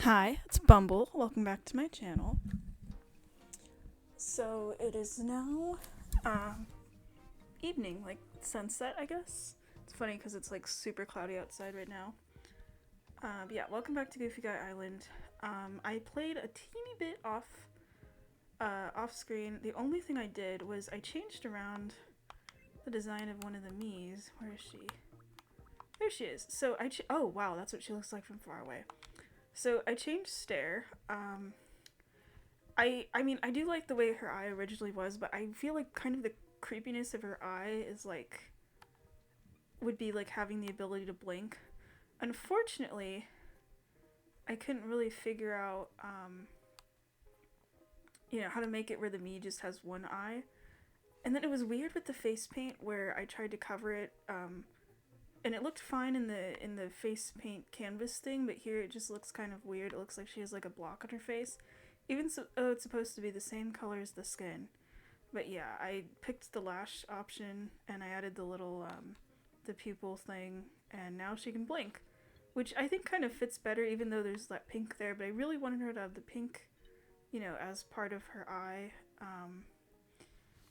Hi, it's Bumble. Welcome back to my channel. So it is now evening, like sunset, I guess. It's funny because it's like super cloudy outside right now. But yeah, welcome back to Goofy Guy Island. I played a teeny bit off screen. The only thing I did was I changed around the design of one of the miis. Where is she? There she is. So oh wow, that's what she looks like from far away. So I changed stare. I mean I do like the way her eye originally was, but I feel like kind of the creepiness of her eye is like would be like having the ability to blink. Unfortunately, I couldn't really figure out how to make it where the me just has one eye. And then it was weird with the face paint where I tried to cover it and it looked fine in the face paint canvas thing, but here it just looks kind of weird. It looks like she has like a block on her face. Even so, it's supposed to be the same color as the skin. But yeah, I picked the lash option and I added the little the pupil thing, and now she can blink, which I think kind of fits better, even though there's that pink there. But I really wanted her to have the pink, as part of her eye.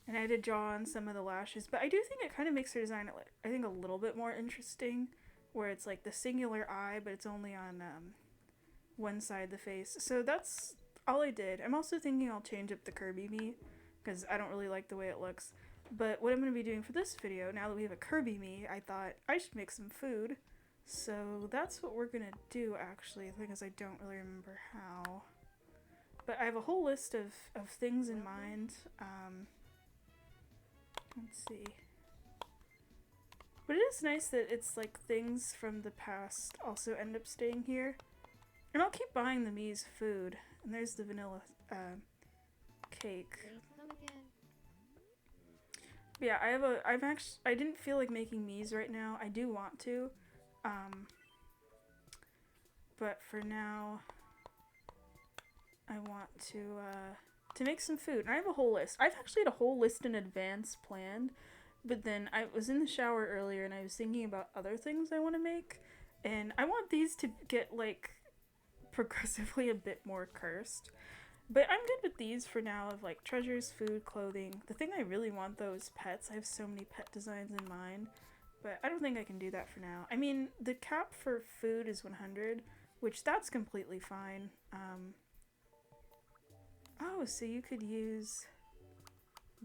And I had to draw on some of the lashes, but I do think it kind of makes her design, I think, a little bit more interesting, where it's like the singular eye, but it's only on one side of the face. So that's all I did. I'm also thinking I'll change up the Kirby me, because I don't really like the way it looks. But what I'm going to be doing for this video, now that we have a Kirby me, I thought I should make some food. So that's what we're going to do, actually. The thing is, I don't really remember how. But I have a whole list of things in mind. Let's see. But it is nice that it's like things from the past also end up staying here. And I'll keep buying the Mii's food. And there's the vanilla cake. But yeah, I didn't feel like making Mii's right now. I do want to. But for now, I want to make some food. And I have a whole list. I've actually had a whole list in advance planned. But then I was in the shower earlier and I was thinking about other things I want to make. And I want these to get like progressively a bit more cursed. But I'm good with these for now, of like treasures, food, clothing. The thing I really want though is pets. I have so many pet designs in mind, but I don't think I can do that for now. I mean, the cap for food is 100, which that's completely fine. Oh, so you could use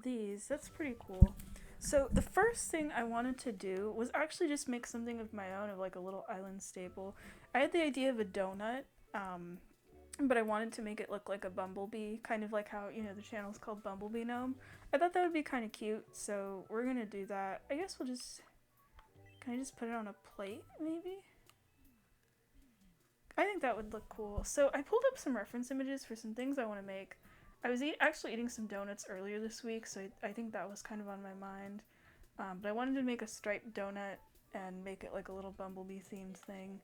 these. That's pretty cool. So the first thing I wanted to do was actually just make something of my own, of like a little island staple. I had the idea of a donut, but I wanted to make it look like a bumblebee, kind of like how, the channel's called Bumblebee Gnome. I thought that would be kind of cute, so we're gonna do that. I guess can I just put it on a plate, maybe? I think that would look cool. So I pulled up some reference images for some things I want to make. I was actually eating some donuts earlier this week, so I think that was kind of on my mind. But I wanted to make a striped donut and make it like a little bumblebee themed thing.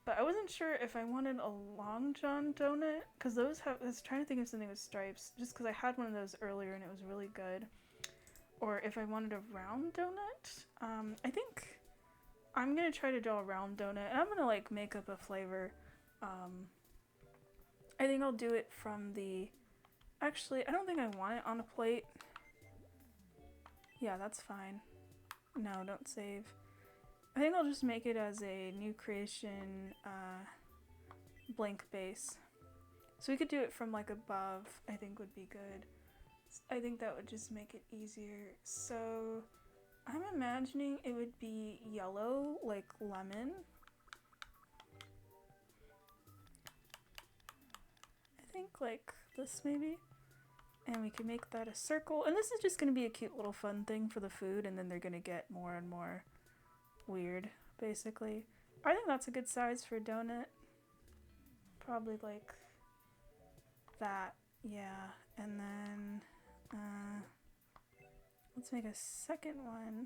But I wasn't sure if I wanted a Long John donut, because I was trying to think of something with stripes, just because I had one of those earlier and it was really good. Or if I wanted a round donut. I think I'm going to try to draw a round donut, and I'm going to like make up a flavor. I think I'll do it from the... Actually, I don't think I want it on a plate. Yeah, that's fine. No, don't save. I think I'll just make it as a new creation blank base. So we could do it from like above, I think would be good. I think that would just make it easier. So I'm imagining it would be yellow, like lemon. I think like this maybe. And we can make that a circle. And this is just going to be a cute little fun thing for the food, and then they're going to get more and more weird, basically. I think that's a good size for a donut. Probably like that, yeah. And then let's make a second one.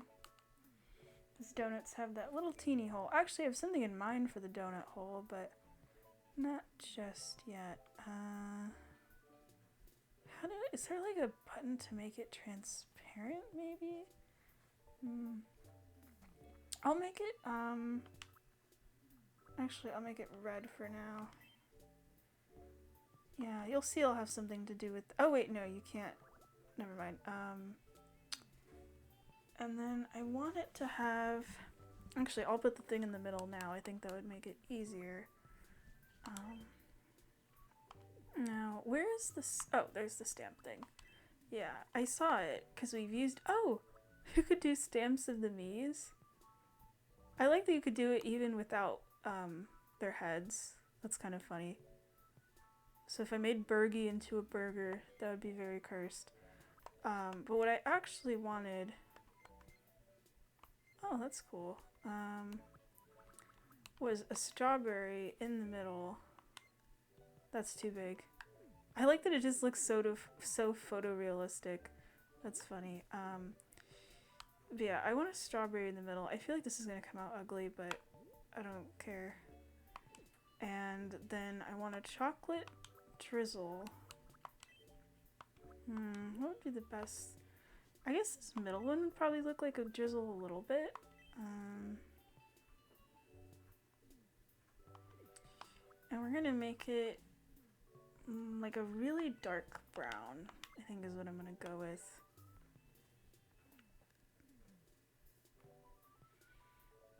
These donuts have that little teeny hole. Actually, I have something in mind for the donut hole, but not just yet. Is there like a button to make it transparent, maybe? I'll make it, actually, I'll make it red for now. Yeah, you'll see it'll have something to do with... Oh, wait, no, you can't. Never mind. And then I want it to have... Actually, I'll put the thing in the middle now. I think that would make it easier. Now, where is this? Oh, there's the stamp thing. Yeah, I saw it because we've used... Oh, you could do stamps of the miis. I like that you could do it even without their heads. That's kind of funny. So if I made Bergie into a burger, that would be very cursed. But what I actually wanted... Oh, that's cool. Was a strawberry in the middle. That's too big. I like that it just looks so photorealistic. That's funny. But yeah, I want a strawberry in the middle. I feel like this is gonna come out ugly, but I don't care. And then I want a chocolate drizzle. What would be the best? I guess this middle one would probably look like a drizzle a little bit. And we're gonna make it like a really dark brown, I think is what I'm gonna go with.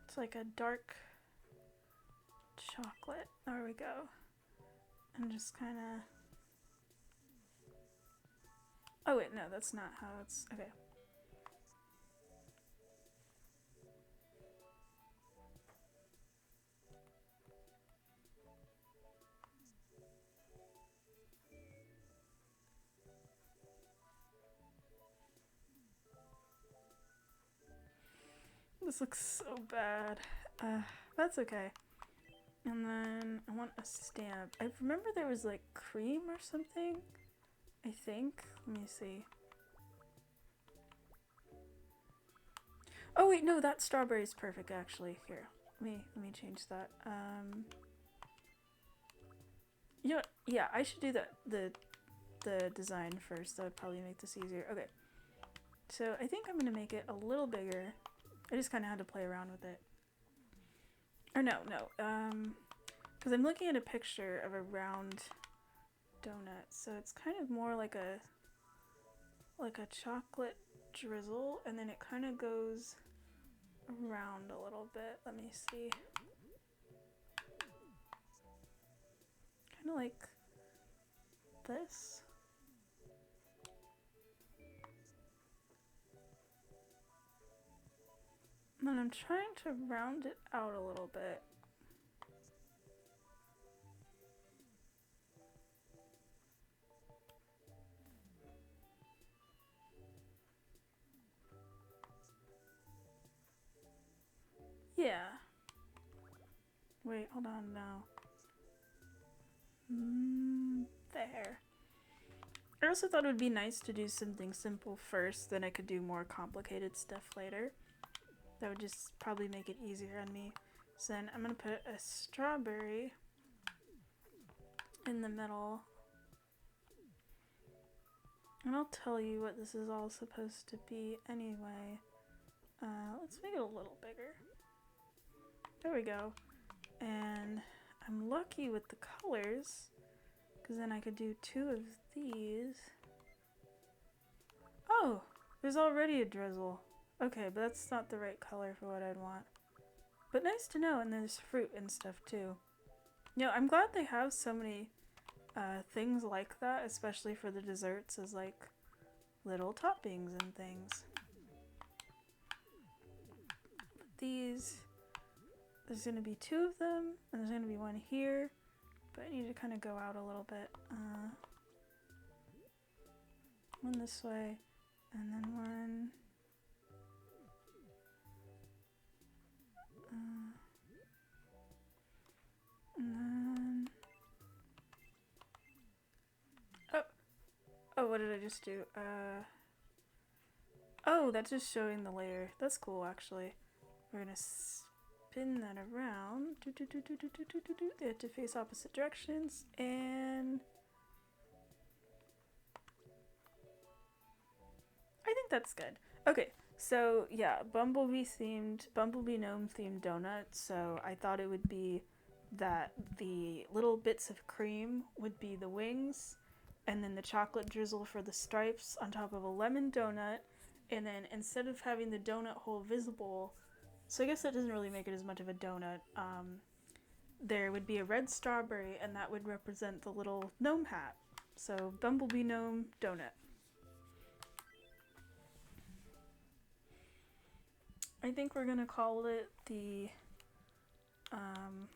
It's like a dark chocolate. There we go. And just kind of... Oh wait, no, that's not how it's... Okay. This looks so bad. That's okay. And then I want a stamp. I remember there was like cream or something, I think. Let me see. Oh wait, no, that strawberry is perfect actually. Here, let me change that. You know what? Yeah, I should do the design first. That would probably make this easier. Okay. So I think I'm gonna make it a little bigger. I just kind of had to play around with it. Or no, because I'm looking at a picture of a round donut, so it's kind of more like a chocolate drizzle, and then it kind of goes around a little bit. Let me see. Kind of like this. And then I'm trying to round it out a little bit. Yeah. Wait, hold on now. There. I also thought it would be nice to do something simple first, then I could do more complicated stuff later. That would just probably make it easier on me. So then I'm gonna put a strawberry in the middle. And I'll tell you what this is all supposed to be anyway. Let's make it a little bigger. There we go. And I'm lucky with the colors, because then I could do 2 of these. Oh, there's already a drizzle. Okay, but that's not the right color for what I'd want. But nice to know, and there's fruit and stuff too. You know, I'm glad they have so many things like that, especially for the desserts, as like little toppings and things. These, there's going to be 2 of them, and there's going to be 1 here, but I need to kind of go out a little bit. 1 this way, and then 1... and then... Oh, what did I just do? Oh, that's just showing the layer. That's cool, actually. We're gonna spin that around. They have to face opposite directions, and... I think that's good. Okay, so yeah, Bumblebee gnome themed donut, so I thought it would be that the little bits of cream would be the wings, and then the chocolate drizzle for the stripes on top of a lemon donut, and then instead of having the donut hole visible, so I guess that doesn't really make it as much of a donut, there would be a red strawberry, and that would represent the little gnome hat. So Bumblebee Gnome Donut. I think we're gonna call it the, I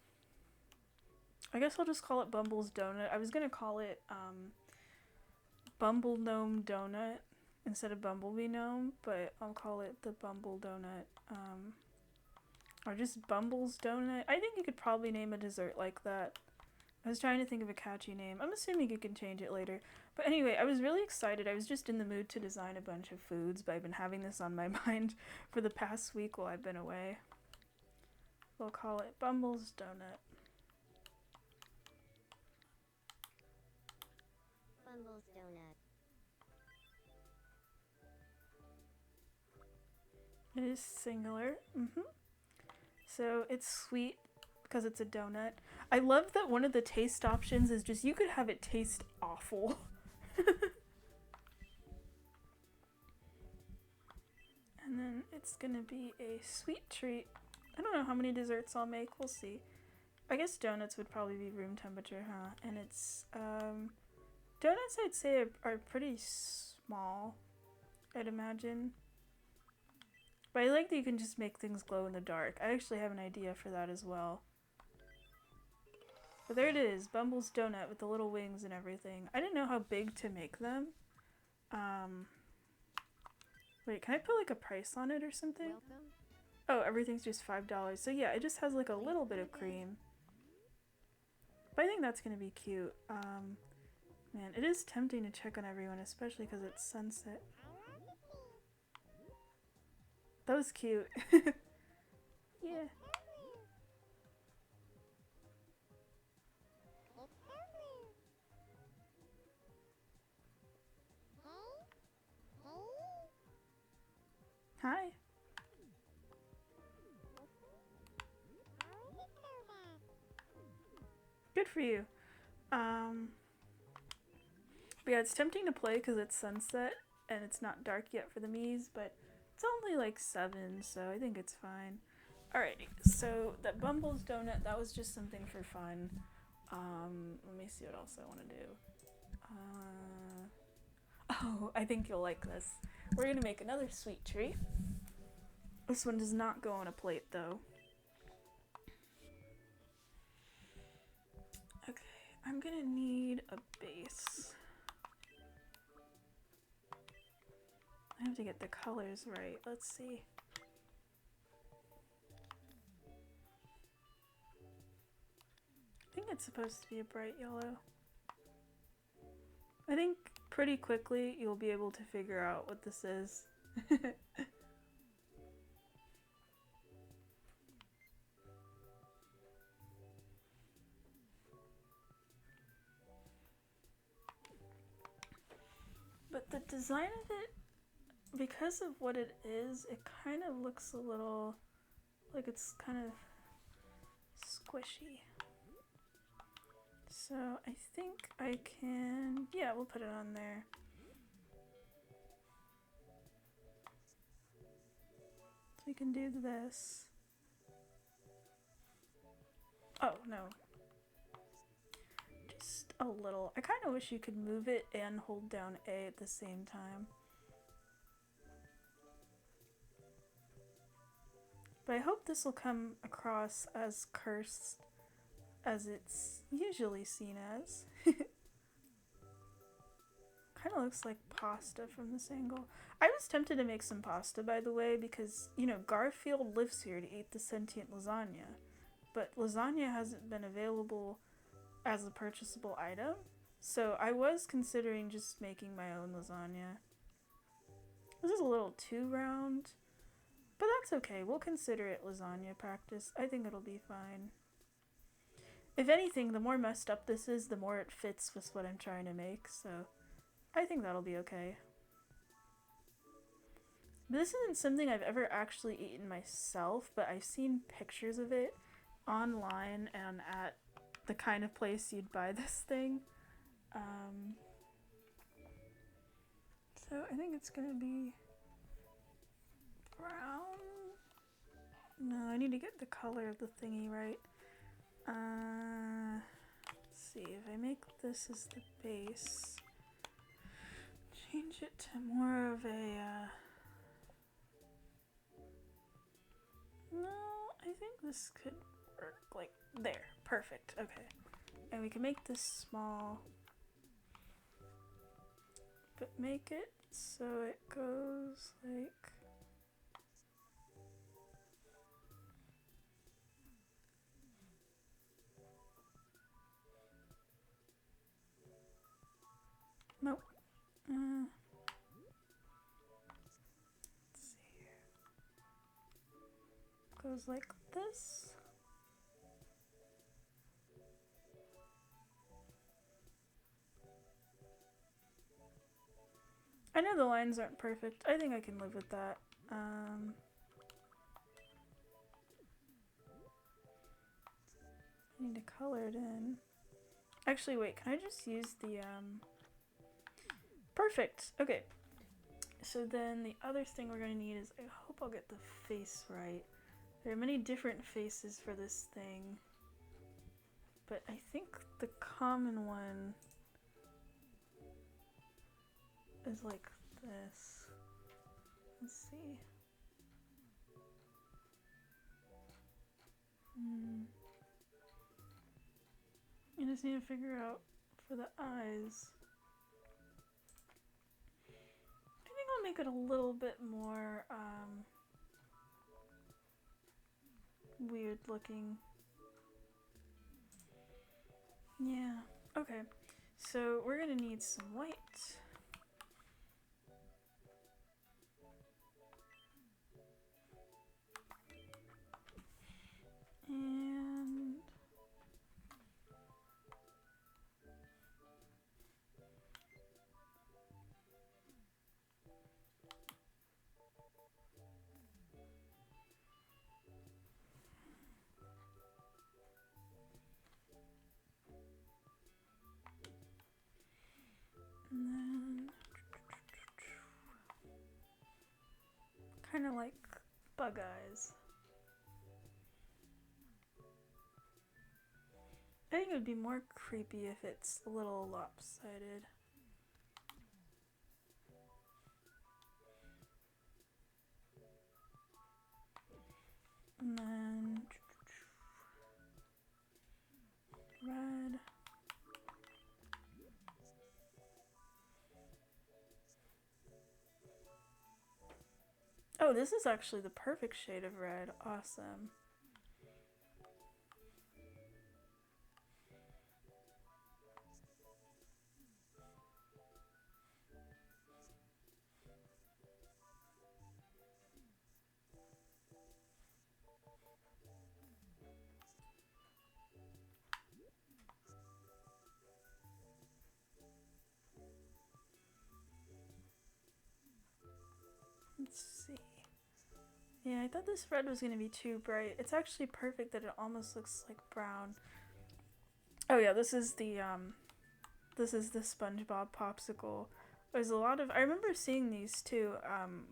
guess I'll just call it Bumble's Donut. I was gonna call it, Bumble Gnome Donut instead of Bumblebee Gnome, but I'll call it the Bumble Donut, or just Bumble's Donut. I think you could probably name a dessert like that. I was trying to think of a catchy name. I'm assuming you can change it later. But anyway, I was really excited. I was just in the mood to design a bunch of foods, but I've been having this on my mind for the past week while I've been away. We'll call it Bumble's Donut. Bumble's Donut. It is singular. So it's sweet because it's a donut. I love that one of the taste options is just you could have it taste awful. And then it's gonna be a sweet treat. I don't know how many desserts I'll make. We'll see. I guess donuts would probably be room temperature, huh? And it's, donuts I'd say are pretty small, I'd imagine. But I like that you can just make things glow in the dark. I actually have an idea for that as well. But there it is, Bumble's Donut with the little wings and everything. I didn't know how big to make them. Wait, can I put like a price on it or something? Welcome. Oh, everything's just $5. So yeah, it just has like a little bit of cream. But I think that's gonna be cute. Man, it is tempting to check on everyone, especially because it's sunset. That was cute. Yeah. Hi. Good for you. But yeah, it's tempting to play because it's sunset and it's not dark yet for the miis, but it's only like 7, so I think it's fine. Alrighty, so that Bumble's Donut, that was just something for fun. Let me see what else I want to do. Oh, I think you'll like this. We're gonna make another sweet treat. This one does not go on a plate though. Okay, I'm gonna need a base. I have to get the colors right. Let's see. I think it's supposed to be a bright yellow. I think pretty quickly you'll be able to figure out what this is. But the design of it, because of what it is, it kind of looks a little like it's kind of squishy. So I think I can, yeah, we'll put it on there. So we can do this. Oh, no. Just a little. I kind of wish you could move it and hold down A at the same time. But I hope this will come across as cursed as it's usually seen as. Kind of looks like pasta from this angle. I was tempted to make some pasta, by the way, because, you know, Garfield lives here to eat the sentient lasagna. But lasagna hasn't been available as a purchasable item, so I was considering just making my own lasagna. This is a little too round, but that's okay. We'll consider it lasagna practice. I think it'll be fine. If anything, the more messed up this is, the more it fits with what I'm trying to make, so I think that'll be okay. This isn't something I've ever actually eaten myself, but I've seen pictures of it, online and at the kind of place you'd buy this thing. So I think it's gonna be brown. No, I need to get the color of the thingy right. Let's see, if I make this as the base, change it to more of a, no, I think this could work, like, there, perfect, okay. And we can make this small, but make it so it goes like, nope. Let's see here. Goes like this. I know the lines aren't perfect. I think I can live with that. I need to color it in. Actually, wait, can I just use the, Perfect! Okay. So then the other thing we're gonna need is, I hope I'll get the face right. There are many different faces for this thing, but I think the common one is like this. Let's see. I just need to figure out for the eyes. I think I'll make it a little bit more weird looking. Yeah, okay. So we're gonna need some white. And then kind of like bug eyes. I think it would be more creepy if it's a little lopsided. And then red. Oh, this is actually the perfect shade of red. Awesome. Let's see. Yeah, I thought this red was going to be too bright. It's actually perfect that it almost looks like brown. Oh yeah, this is the SpongeBob popsicle. There's a lot of, I remember seeing these too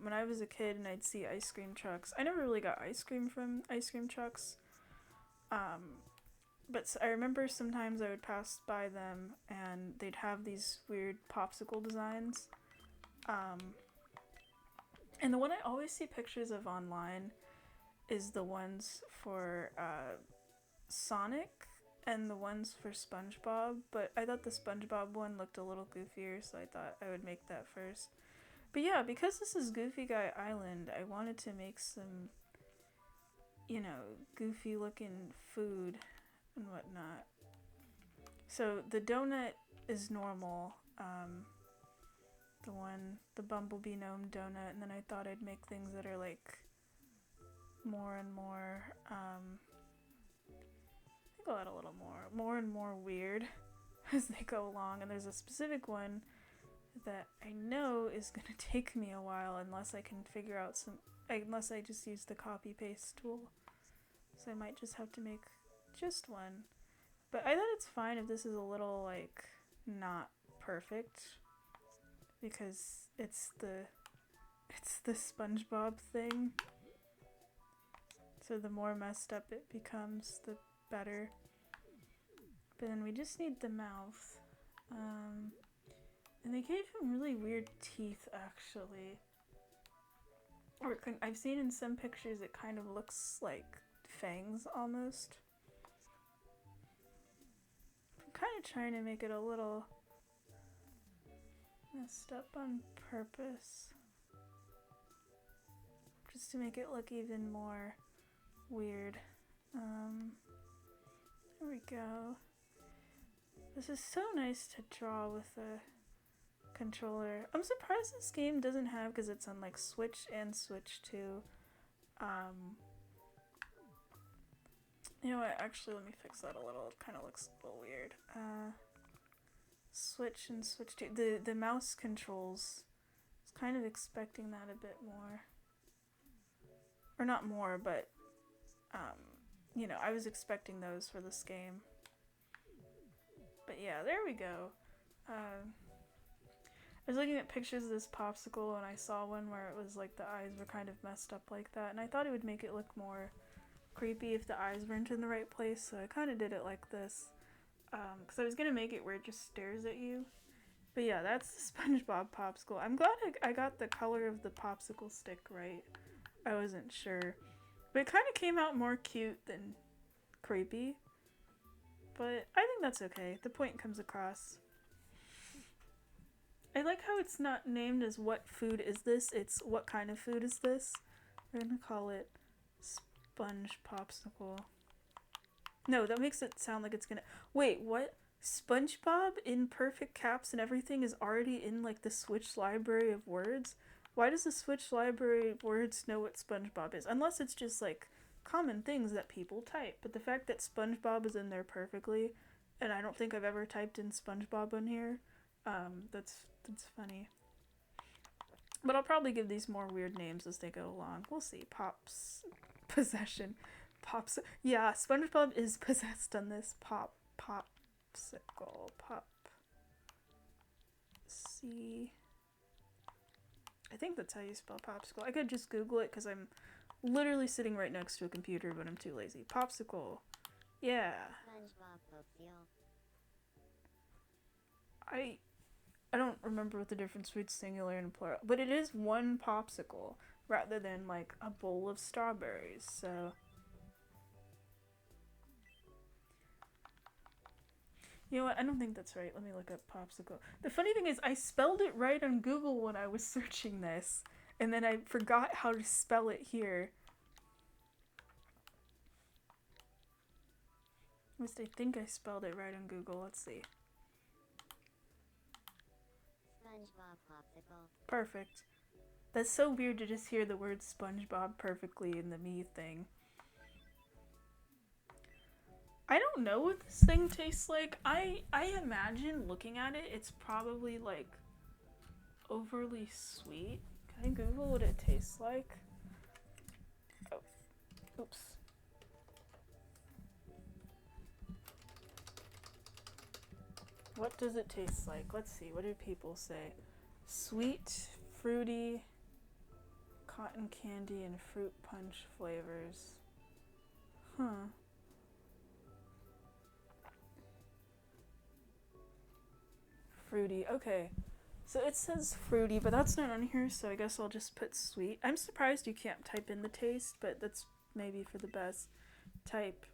when I was a kid and I'd see ice cream trucks. I never really got ice cream from ice cream trucks. But I remember sometimes I would pass by them and they'd have these weird popsicle designs. And the one I always see pictures of online is the ones for Sonic and the ones for SpongeBob, but I thought the SpongeBob one looked a little goofier, so I thought I would make that first. But yeah, because this is Goofy Guy Island, I wanted to make some, you know, goofy looking food and whatnot. So the donut is normal, the Bumblebee Gnome donut, and then I thought I'd make things that are like more and more, I think I'll add a little more and more weird as they go along, and there's a specific one that I know is gonna take me a while unless I can figure out unless I just use the copy paste tool. So I might just have to make Just one. But I thought it's fine if this is a little, like, not perfect. Because it's the SpongeBob thing. So the more messed up it becomes, the better. But then we just need the mouth. And they gave him really weird teeth, actually. Or I've seen in some pictures it kind of looks like fangs, almost. I'm kind of trying to make it a little messed up on purpose. Just to make it look even more weird. There we go. This is so nice to draw with a controller. I'm surprised this game doesn't have, because it's on like Switch and Switch 2. You know what, actually let me fix that a little. It kind of looks a little weird. Switch and Switch 2. The mouse controls. I was kind of expecting that a bit more. Or not more, but you know, I was expecting those for this game. But yeah, there we go. I was looking at pictures of this popsicle and I saw one where it was like the eyes were kind of messed up like that, and I thought it would make it look more creepy if the eyes weren't in the right place, so I kind of did it like this. Because I was going to make it where it just stares at you. But yeah, that's the SpongeBob popsicle. I'm glad I got the color of the popsicle stick right. I wasn't sure. But it kind of came out more cute than creepy. But I think that's okay. The point comes across. I like how it's not named as what food is this, it's what kind of food is this. We're gonna call it Sponge Popsicle. No, that makes it sound like it's gonna... Wait, what? SpongeBob in perfect caps and everything is already in like the Switch library of words? Why does the Switch library of words know what SpongeBob is? Unless it's just like common things that people type. But the fact that SpongeBob is in there perfectly, and I don't think I've ever typed in SpongeBob on here, that's funny. But I'll probably give these more weird names as they go along. We'll see. Pops possession. Pops. Yeah, SpongeBob is possessed on this. Popsicle. Pop. See. I think that's how you spell popsicle. I could just Google it because I'm literally sitting right next to a computer, but I'm too lazy. Popsicle. Yeah. SpongeBob Popsicle. I don't remember what the difference between singular and plural, but it is one popsicle rather than like a bowl of strawberries, so. You know what? I don't think that's right. Let me look up popsicle. The funny thing is I spelled it right on Google when I was searching this, and then I forgot how to spell it here. At least I think I spelled it right on Google. Let's see. SpongeBob Popsicle. Perfect. That's so weird to just hear the word SpongeBob perfectly in the me thing. I don't know what this thing tastes like. I imagine looking at it, it's probably like overly sweet. Can I Google what it tastes like? Oh, oops. What does it taste like? Let's see, what do people say? Sweet, fruity, cotton candy, and fruit punch flavors. Huh. Fruity, okay. So it says fruity, but that's not on here, so I guess I'll just put sweet. I'm surprised you can't type in the taste, but that's maybe for the best. Type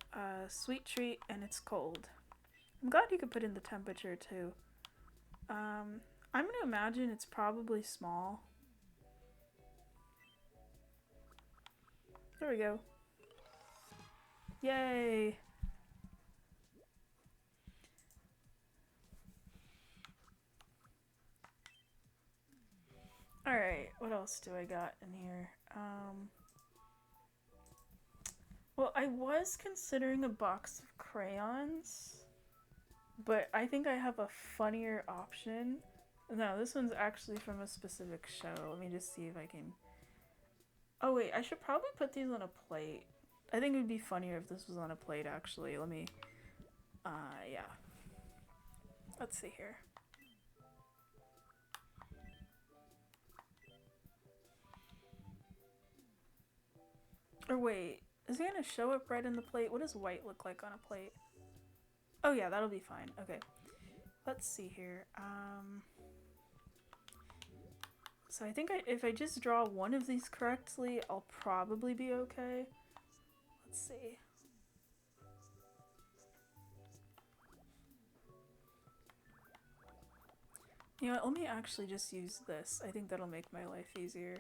sweet treat, and it's cold. I'm glad you could put in the temperature too. I'm gonna imagine it's probably small. There we go. Yay! Alright, what else do I got in here? Well, I was considering a box of crayons, but I think I have a funnier option. No, this one's actually from a specific show. Let me just see if I can... Oh wait, I should probably put these on a plate. I think it would be funnier if this was on a plate, actually. Let me, yeah. Let's see here. Or wait, is it gonna show up red in the plate? What does white look like on a plate? Oh yeah, that'll be fine. Okay. Let's see here. So I think if I just draw one of these correctly, I'll probably be okay. Let's see. You know what, let me actually just use this. I think that'll make my life easier.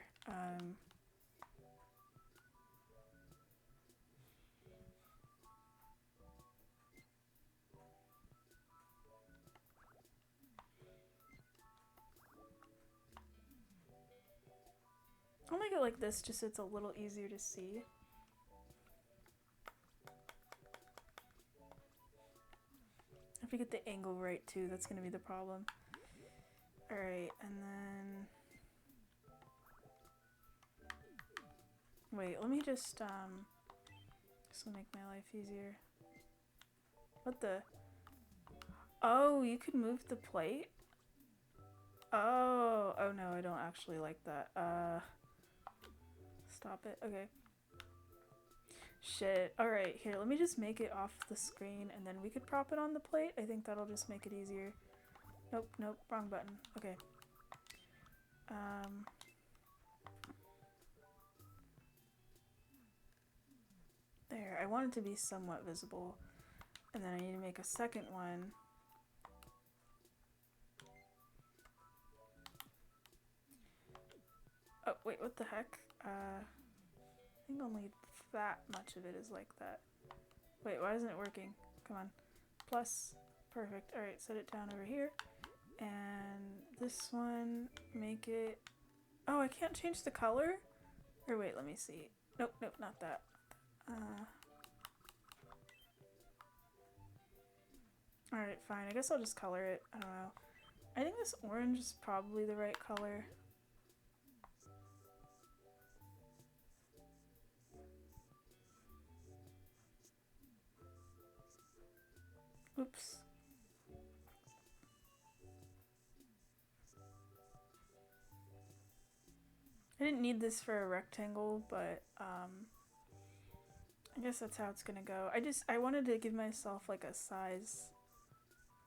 I'll make it like this just so it's a little easier to see. I have to get the angle right too, that's gonna be the problem. Alright, and then... Wait, let me just, this will make my life easier. What the? Oh, you could move the plate? Oh, oh no, I don't actually like that. Stop it, okay. Shit, alright, here, let me just make it off the screen and then we could prop it on the plate. I think that'll just make it easier. Nope, nope, wrong button. Okay. There, I want it to be somewhat visible. And then I need to make a second one. Oh, wait, what the heck? I think only that much of it is like that. Wait, why isn't it working? Come on. Plus. Perfect. Alright, set it down over here. And this one, make it... Oh, I can't change the color? Or wait, let me see. Nope, nope, not that. Alright, fine. I guess I'll just color it. I don't know. I think this orange is probably the right color. Oops. I didn't need this for a rectangle, but I guess that's how it's gonna go. I wanted to give myself like a size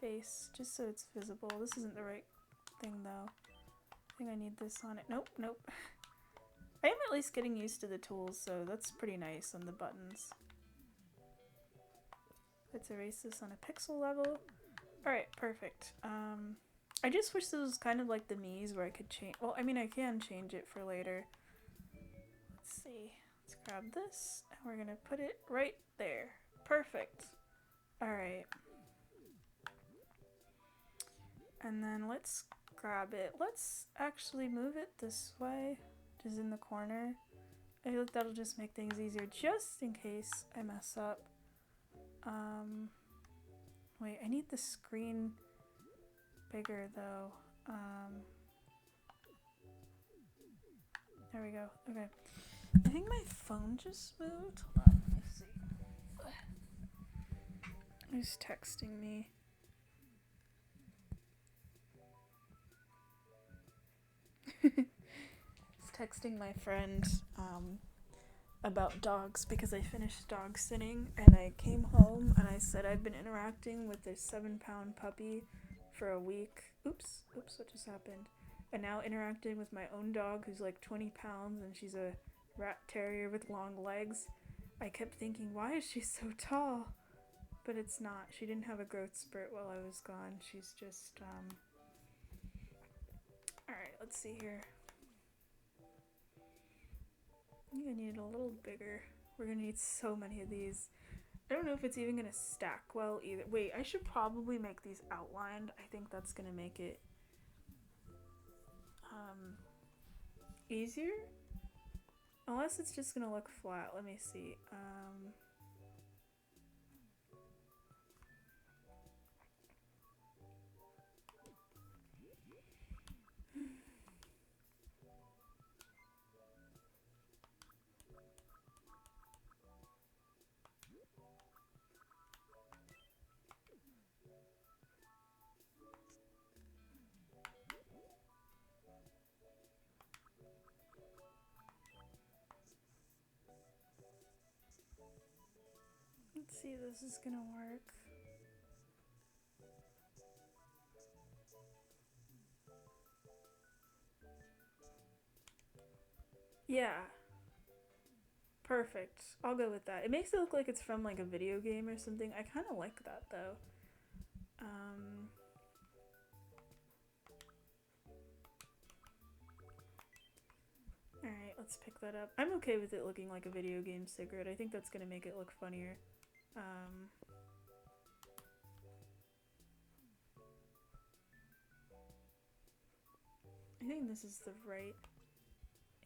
base just so it's visible. This isn't the right thing though. I think I need this on it. Nope, nope. I am at least getting used to the tools, so that's pretty nice on the buttons. Let's erase this on a pixel level. Alright, perfect. I just wish this was kind of like the miis where I could change. Well, I mean, I can change it for later. Let's see. Let's grab this and we're gonna put it right there. Perfect. Alright. And then let's grab it. Let's actually move it this way, just in the corner. I feel like that'll just make things easier just in case I mess up. Wait, I need the screen bigger though. There we go. Okay. I think my phone just moved. Hold on, let me see. Who's texting me? He's texting my friend about dogs because I finished dog sitting and I came home and I said I've been interacting with this 7-pound puppy for a week. Oops, what just happened? And now interacting with my own dog who's like 20 pounds and she's a rat terrier with long legs. I kept thinking, why is she so tall? But it's not. She didn't have a growth spurt while I was gone. She's just, Alright, let's see here. I think I need it a little bigger. We're gonna need so many of these. I don't know if it's even gonna stack well either. Wait, I should probably make these outlined. I think that's gonna make it easier. Unless it's just gonna look flat. Let me see. see if this is gonna work. Yeah. Perfect. I'll go with that. It makes it look like it's from like a video game or something. I kind of like that though. Alright, let's pick that up. I'm okay with it looking like a video game cigarette. I think that's gonna make it look funnier. I think this is the right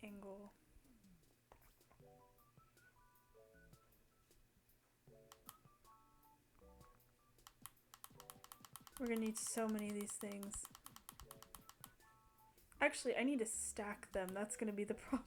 angle. We're gonna need so many of these things. Actually, I need to stack them. That's gonna be the problem.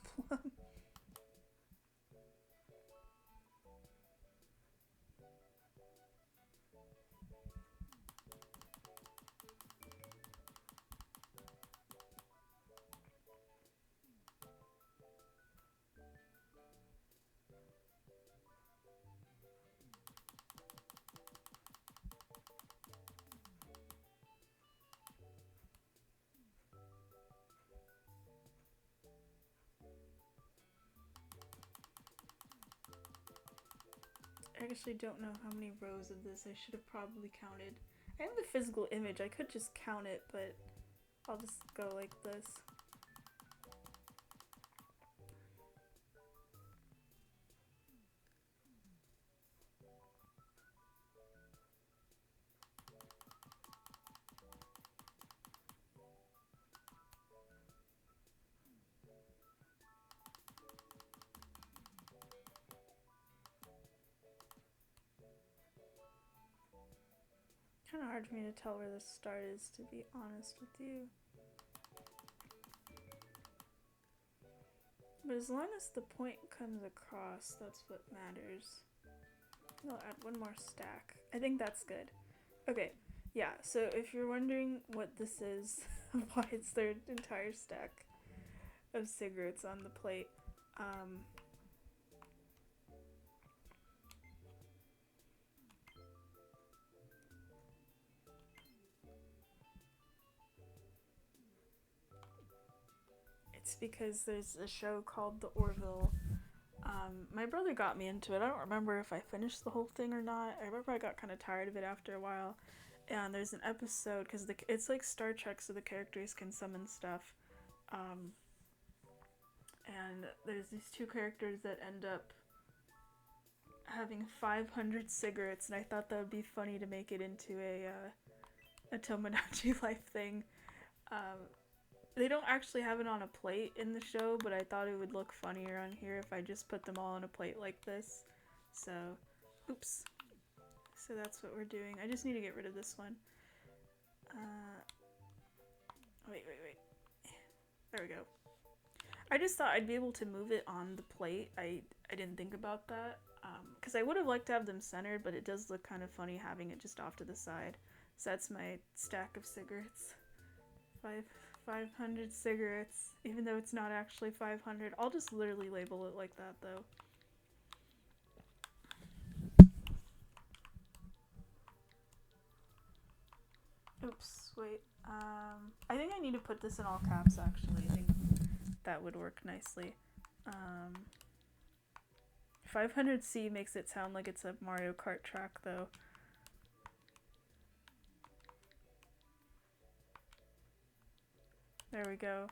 I actually don't know how many rows of this. I should have probably counted. I have the physical image. I could just count it, but I'll just go like this. Kind of hard for me to tell where the start is, to be honest with you. But as long as the point comes across, that's what matters. I'll add one more stack. I think that's good. Okay, yeah, so if you're wondering what this is, why it's their entire stack of cigarettes on the plate, it's because there's a show called The Orville. My brother got me into it. I don't remember if I finished the whole thing or not. I remember I got kind of tired of it after a while. And there's an episode, because it's like Star Trek, so the characters can summon stuff. And there's these two characters that end up having 500 cigarettes, and I thought that would be funny to make it into a Tomodachi life thing. They don't actually have it on a plate in the show, but I thought it would look funnier on here if I just put them all on a plate like this. So, oops. So that's what we're doing. I just need to get rid of this one. Wait. There we go. I just thought I'd be able to move it on the plate. I didn't think about that. Because I would have liked to have them centered, but it does look kind of funny having it just off to the side. So that's my stack of cigarettes. 500 cigarettes, even though it's not actually 500. I'll just literally label it like that, though. Oops, wait. I think I need to put this in all caps, actually. I think that would work nicely. 500C makes it sound like it's a Mario Kart track, though. There we go.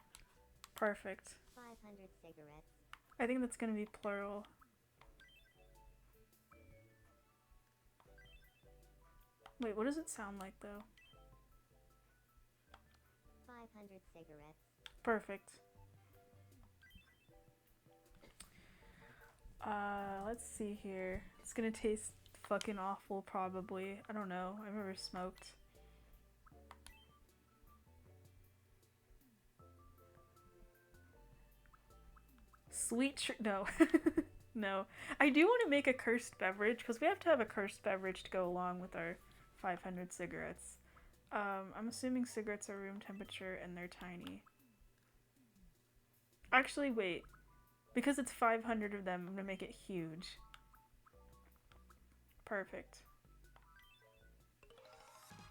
Perfect. 500 cigarettes. I think that's gonna be plural. Wait, what does it sound like, though? 500 cigarettes. Perfect. Let's see here. It's gonna taste fucking awful, probably. I don't know. I've never smoked. No. No. I do want to make a cursed beverage, because we have to have a cursed beverage to go along with our 500 cigarettes. I'm assuming cigarettes are room temperature and they're tiny. Actually, wait. Because it's 500 of them, I'm gonna make it huge. Perfect.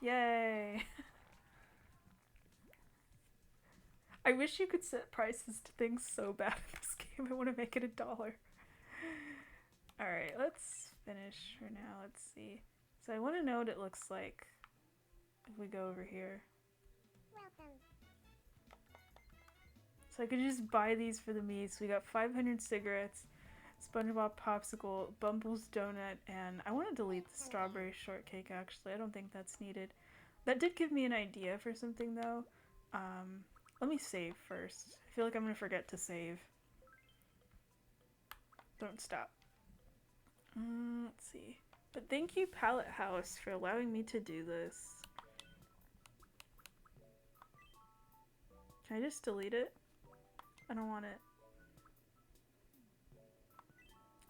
Yay! I wish you could set prices to things so bad in this game. I want to make it $1. Alright, let's finish for now. Let's see. So I want to know what it looks like if we go over here. Welcome. So I could just buy these for the miis. We got 500 cigarettes, SpongeBob popsicle, Bumble's donut, and I want to delete the strawberry shortcake actually. I don't think that's needed. That did give me an idea for something though. Let me save first. I feel like I'm gonna forget to save. Don't stop. Let's see. But thank you, Palette House, for allowing me to do this. Can I just delete it? I don't want it.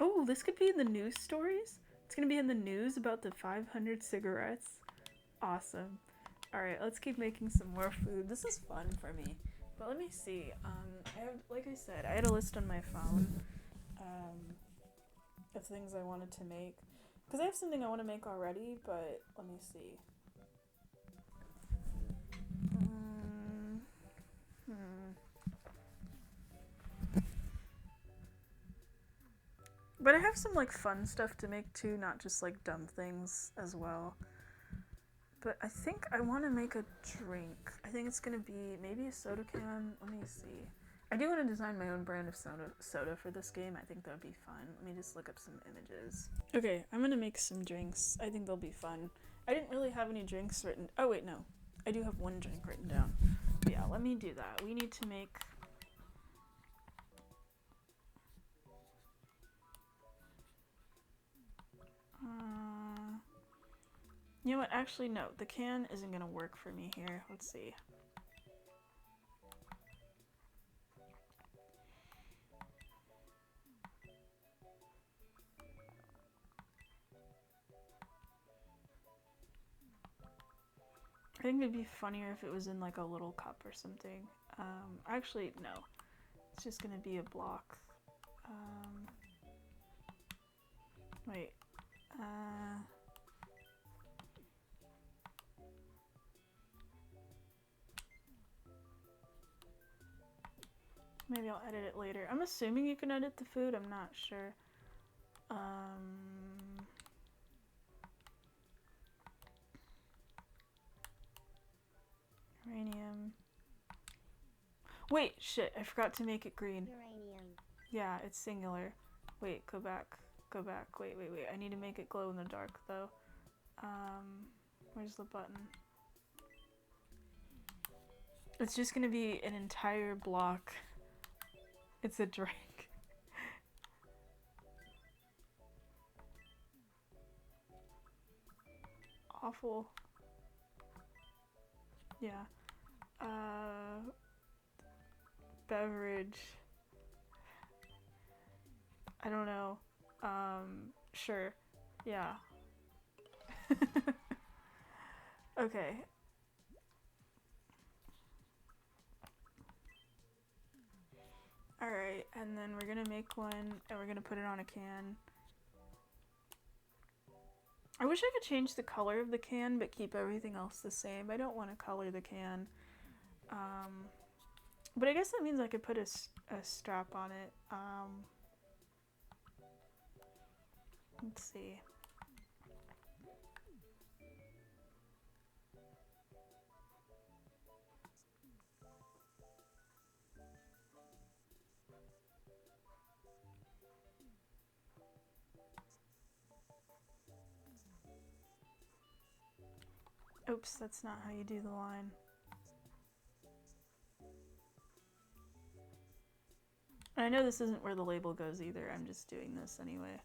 Oh, this could be in the news stories? It's gonna be in the news about the 500 cigarettes. Awesome. Alright, let's keep making some more food. This is fun for me. But let me see. I have, like I said, I had a list on my phone of things I wanted to make. Because I have something I want to make already, but let me see. But I have some like fun stuff to make too, not just like dumb things as well. But I think I want to make a drink. I think it's going to be maybe a soda can. Let me see. I do want to design my own brand of soda for this game. I think that would be fun. Let me just look up some images. Okay, I'm going to make some drinks. I think they'll be fun. I didn't really have any drinks written. Oh, wait, no. I do have one drink written down. But yeah, let me do that. We need to make... You know what? Actually, no. The can isn't going to work for me here. Let's see. I think it'd be funnier if it was in like a little cup or something. Actually, no. It's just going to be a block. Wait. Maybe I'll edit it later. I'm assuming you can edit the food. I'm not sure. Uranium. Wait, shit. I forgot to make it green. Uranium. Yeah, it's singular. Wait, go back. Go back. Wait. I need to make it glow in the dark, though. Where's the button? It's just gonna be an entire block. It's a drink. Awful. Yeah. Beverage. I don't know. Sure. Yeah. Okay. Alright, and then we're gonna make one, and we're gonna put it on a can. I wish I could change the color of the can, but keep everything else the same. I don't want to color the can. But I guess that means I could put a strap on it. Let's see. Oops, that's not how you do the line. And I know this isn't where the label goes either. I'm just doing this anyway.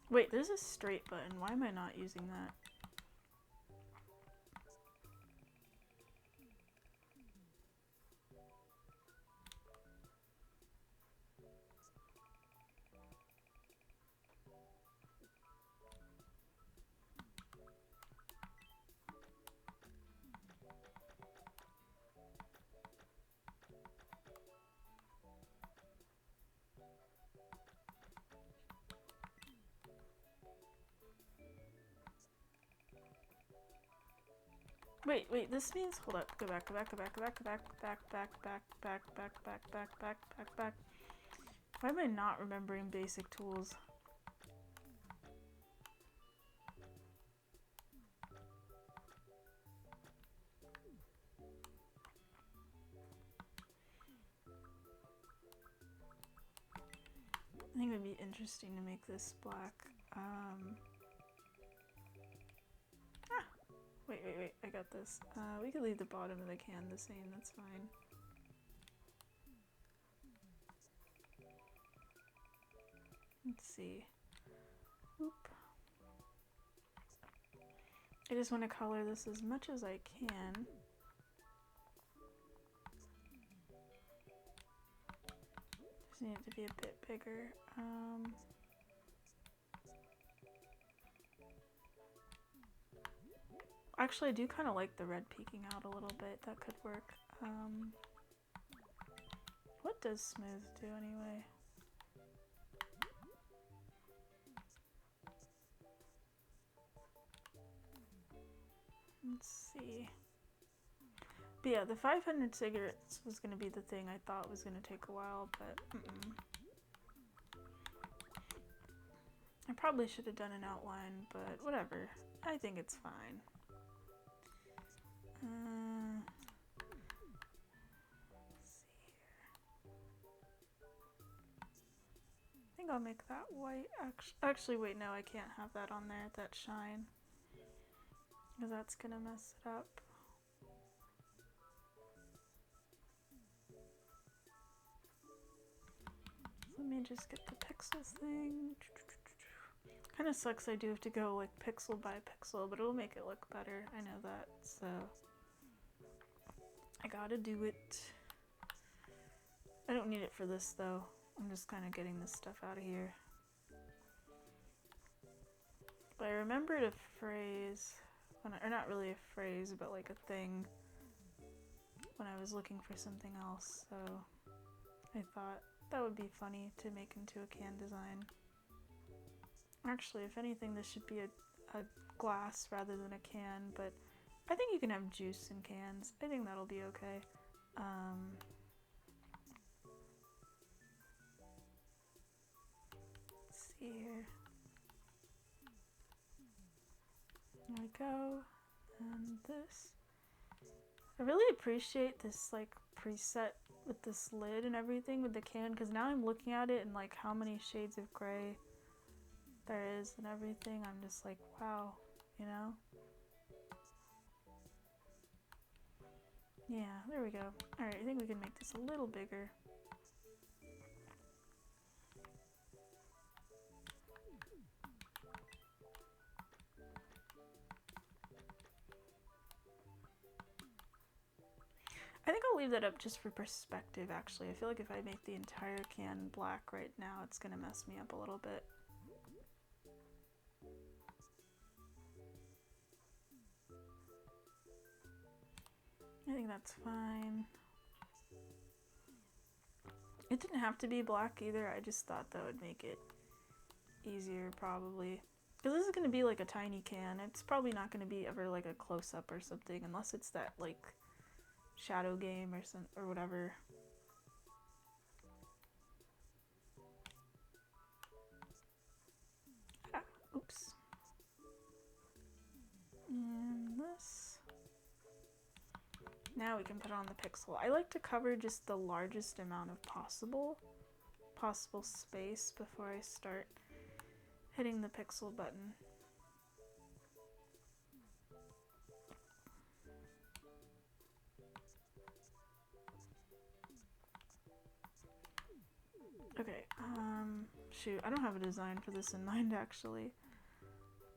Wait, there's a straight button. Why am I not using that? Wait, this means, hold up, go back. Why am I not remembering basic tools? I think it would be interesting to make this black. Wait, I got this. We could leave the bottom of the can the same, that's fine. Let's see. Oop. I just want to color this as much as I can. Just need it to be a bit bigger. Actually, I do kind of like the red peeking out a little bit. That could work. What does smooth do anyway? Let's see. But yeah, the 500 cigarettes was going to be the thing I thought was going to take a while, but I probably should have done an outline, but whatever. I think it's fine. Let's see here. I think I'll make that white. Actually, wait, no, I can't have that on there, that shine. Because that's going to mess it up. Let me just get the pixels thing. Kind of sucks I do have to go like pixel by pixel, but it'll make it look better. I know that, so I gotta do it. I don't need it for this though. I'm just kind of getting this stuff out of here. But I remembered a phrase, or not really a phrase, but like a thing when I was looking for something else, so I thought that would be funny to make into a can design. Actually, if anything, this should be a glass rather than a can, but I think you can have juice in cans. I think that'll be okay. Let's see here. There we go. And this. I really appreciate this like preset with this lid and everything with the can, because now I'm looking at it and like how many shades of gray there is and everything. I'm just like, wow, you know? Yeah, there we go. Alright, I think we can make this a little bigger. I think I'll leave that up just for perspective, actually. I feel like if I make the entire can black right now, it's gonna mess me up a little bit. I think that's fine. It didn't have to be black either. I just thought that would make it easier, probably. Because this is going to be like a tiny can. It's probably not going to be ever like a close-up or something, unless it's that like shadow game or whatever. Ah, oops. And this. Now we can put on the pixel. I like to cover just the largest amount of possible space before I start hitting the pixel button. Okay, shoot, I don't have a design for this in mind actually.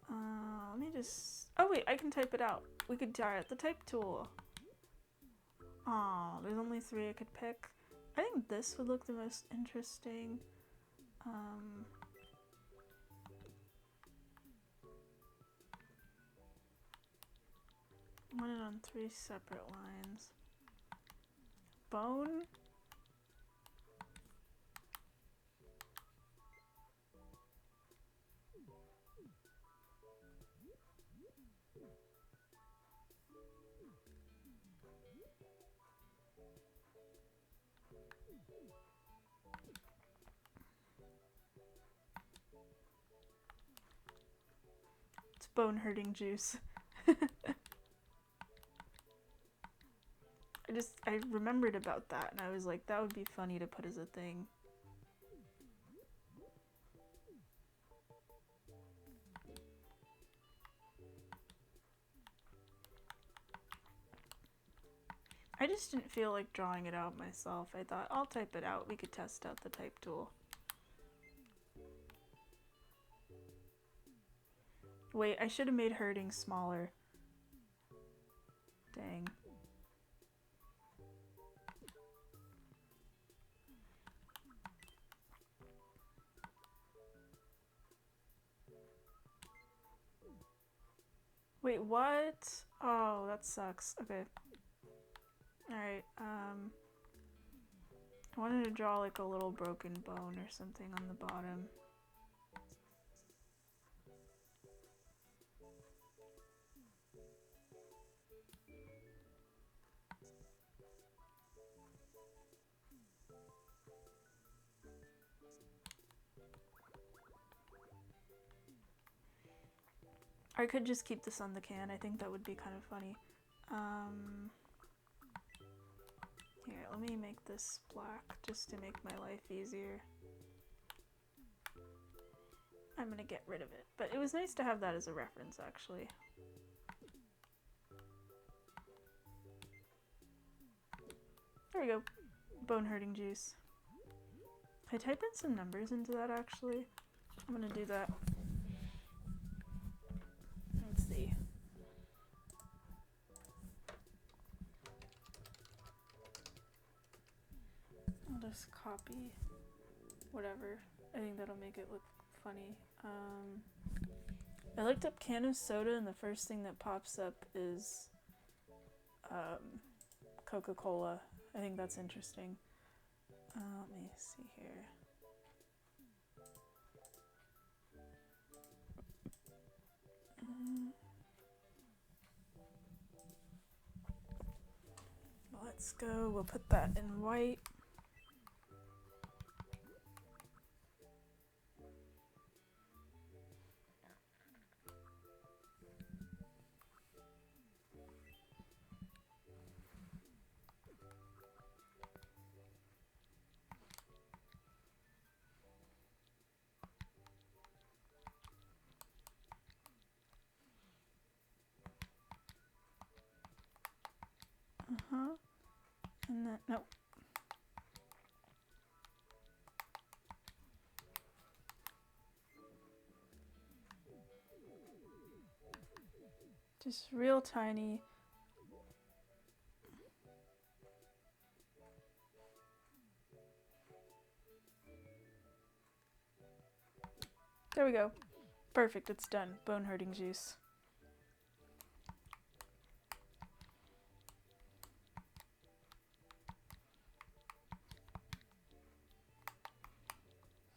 Let me just, oh wait, I can type it out. We could try it, the type tool. Aw, there's only 3 I could pick. I think this would look the most interesting. Run it on 3 separate lines. Bone. It's bone-hurting juice. I remembered about that and I was like, that would be funny to put as a thing. I just didn't feel like drawing it out myself. I thought, I'll type it out. We could test out the type tool. Wait, I should have made hurting smaller. Dang. Wait, what? Oh, that sucks. Okay. Alright, I wanted to draw like a little broken bone or something on the bottom. I could just keep this on the can. I think that would be kind of funny. Here, let me make this black just to make my life easier. I'm gonna get rid of it. But it was nice to have that as a reference, actually. There we go. Bone hurting juice. I type in some numbers into that, actually. I'm gonna do that. Let's see. I'll just copy whatever. I think that'll make it look funny. I looked up can of soda and the first thing that pops up is Coca-Cola. I think that's interesting. Let me see here. Let's go. We'll put that in white. And then, nope. Just real tiny. There we go. Perfect, it's done. Bone hurting juice.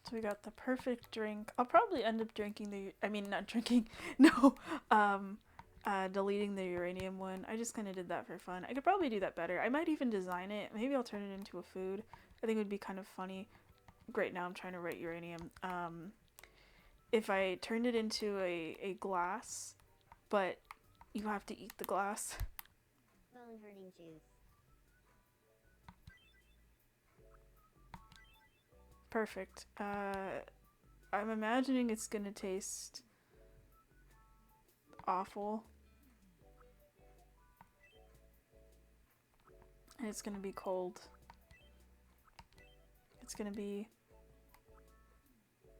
So we got the perfect drink. I'll probably end up drinking not drinking, no, deleting the uranium one. I just kind of did that for fun. I could probably do that better. I might even design it. Maybe I'll turn it into a food. I think it would be kind of funny. Great, now I'm trying to write uranium. If I turned it into a glass, but you have to eat the glass. Bone hurting juice. Perfect. I'm imagining it's gonna taste awful. And it's gonna be cold. It's gonna be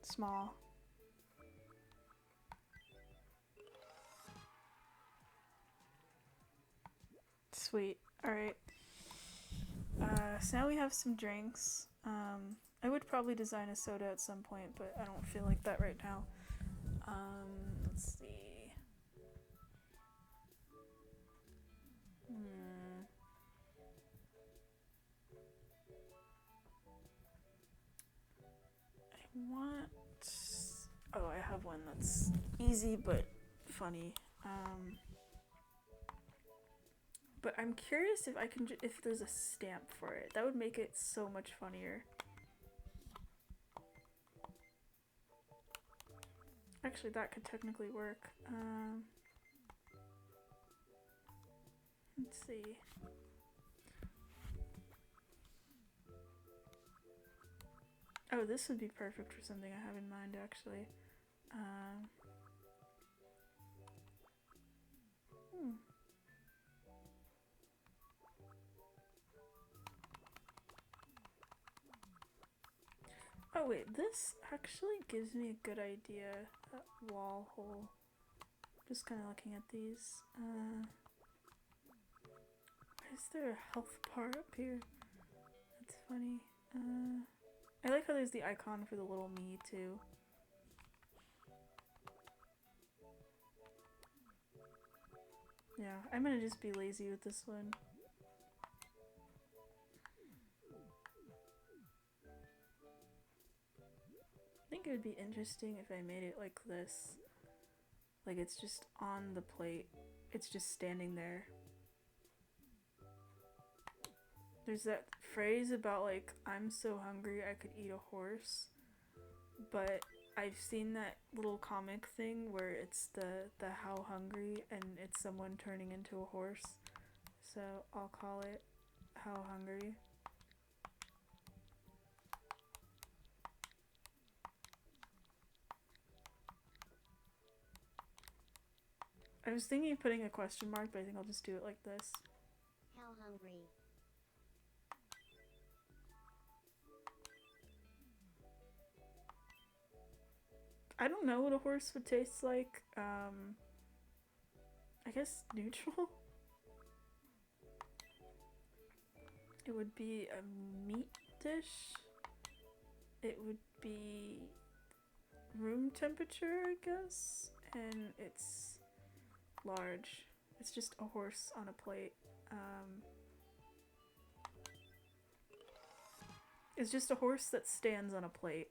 small. Sweet. Alright. So now we have some drinks. I would probably design a soda at some point, but I don't feel like that right now. Let's see. Oh, I have one that's easy but funny. But I'm curious if I can if there's a stamp for it. That would make it so much funnier. Actually, that could technically work. Let's see. Oh, this would be perfect for something I have in mind, actually. Oh wait, this actually gives me a good idea. That wall hole. Just kind of looking at these. Why is there a health bar up here? That's funny. I like how there's the icon for the little me too. Yeah, I'm gonna just be lazy with this one. I think it would be interesting if I made it like this. Like it's just on the plate. It's just standing there. There's that phrase about like, I'm so hungry I could eat a horse. But I've seen that little comic thing where it's the how hungry and it's someone turning into a horse. So I'll call it how hungry. I was thinking of putting a question mark, but I think I'll just do it like this. How hungry? I don't know what a horse would taste like. I guess neutral? It would be a meat dish. It would be room temperature, I guess. And it's large. It's just a horse on a plate. It's just a horse that stands on a plate.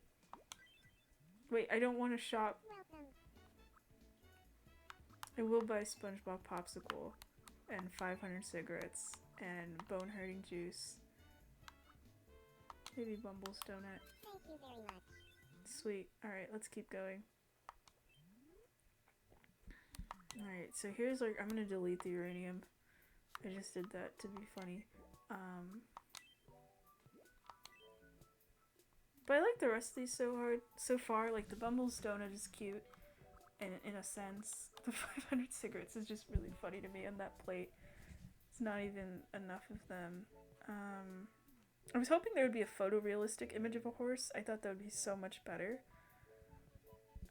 Wait, I don't want to shop. Welcome. I will buy SpongeBob popsicle and 500 cigarettes and bone hurting juice. Maybe Bumble's donut. Thank you very much. Sweet. Alright, let's keep going. Alright, so here's like, I'm gonna delete the uranium. I just did that to be funny. But I like the rest of these so far. Like the Bumble's donut is cute, and in a sense, the 500 cigarettes is just really funny to me on that plate. It's not even enough of them. I was hoping there would be a photorealistic image of a horse. I thought that would be so much better.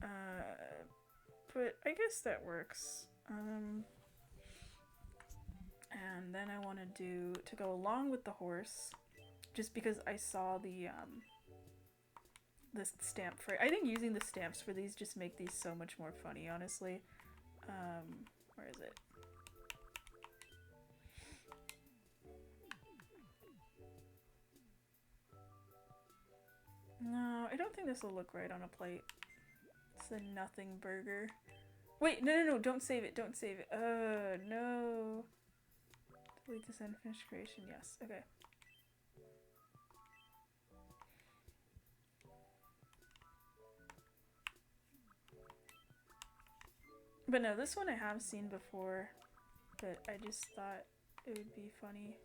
But I guess that works. And then I want to do, to go along with the horse, just because I saw the stamp for it. I think using the stamps for these just make these so much more funny, honestly. Where is it? No, I don't think this will look right on a plate. It's a nothing burger. Wait, no, don't save it, don't save it. No. Delete this unfinished creation, yes, okay. But no, this one I have seen before, but I just thought it would be funny.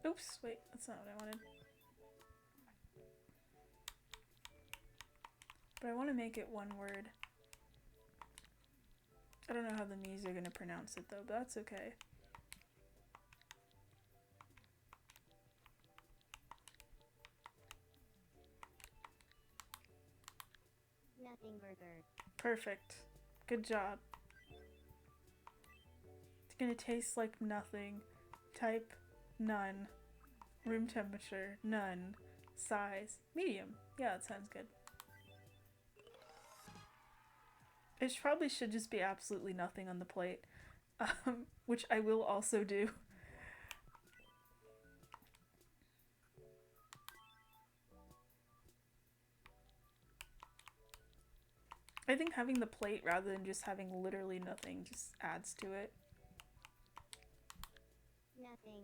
Oops, wait, that's not what I wanted. But I want to make it one word. I don't know how the miis are going to pronounce it though, but that's okay. Nothing burger. Perfect. Good job. It's gonna taste like nothing. Type none. Room temperature none. Size medium. Yeah, that sounds good. It probably should just be absolutely nothing on the plate, which I will also do. I think having the plate rather than just having literally nothing just adds to it. Nothing.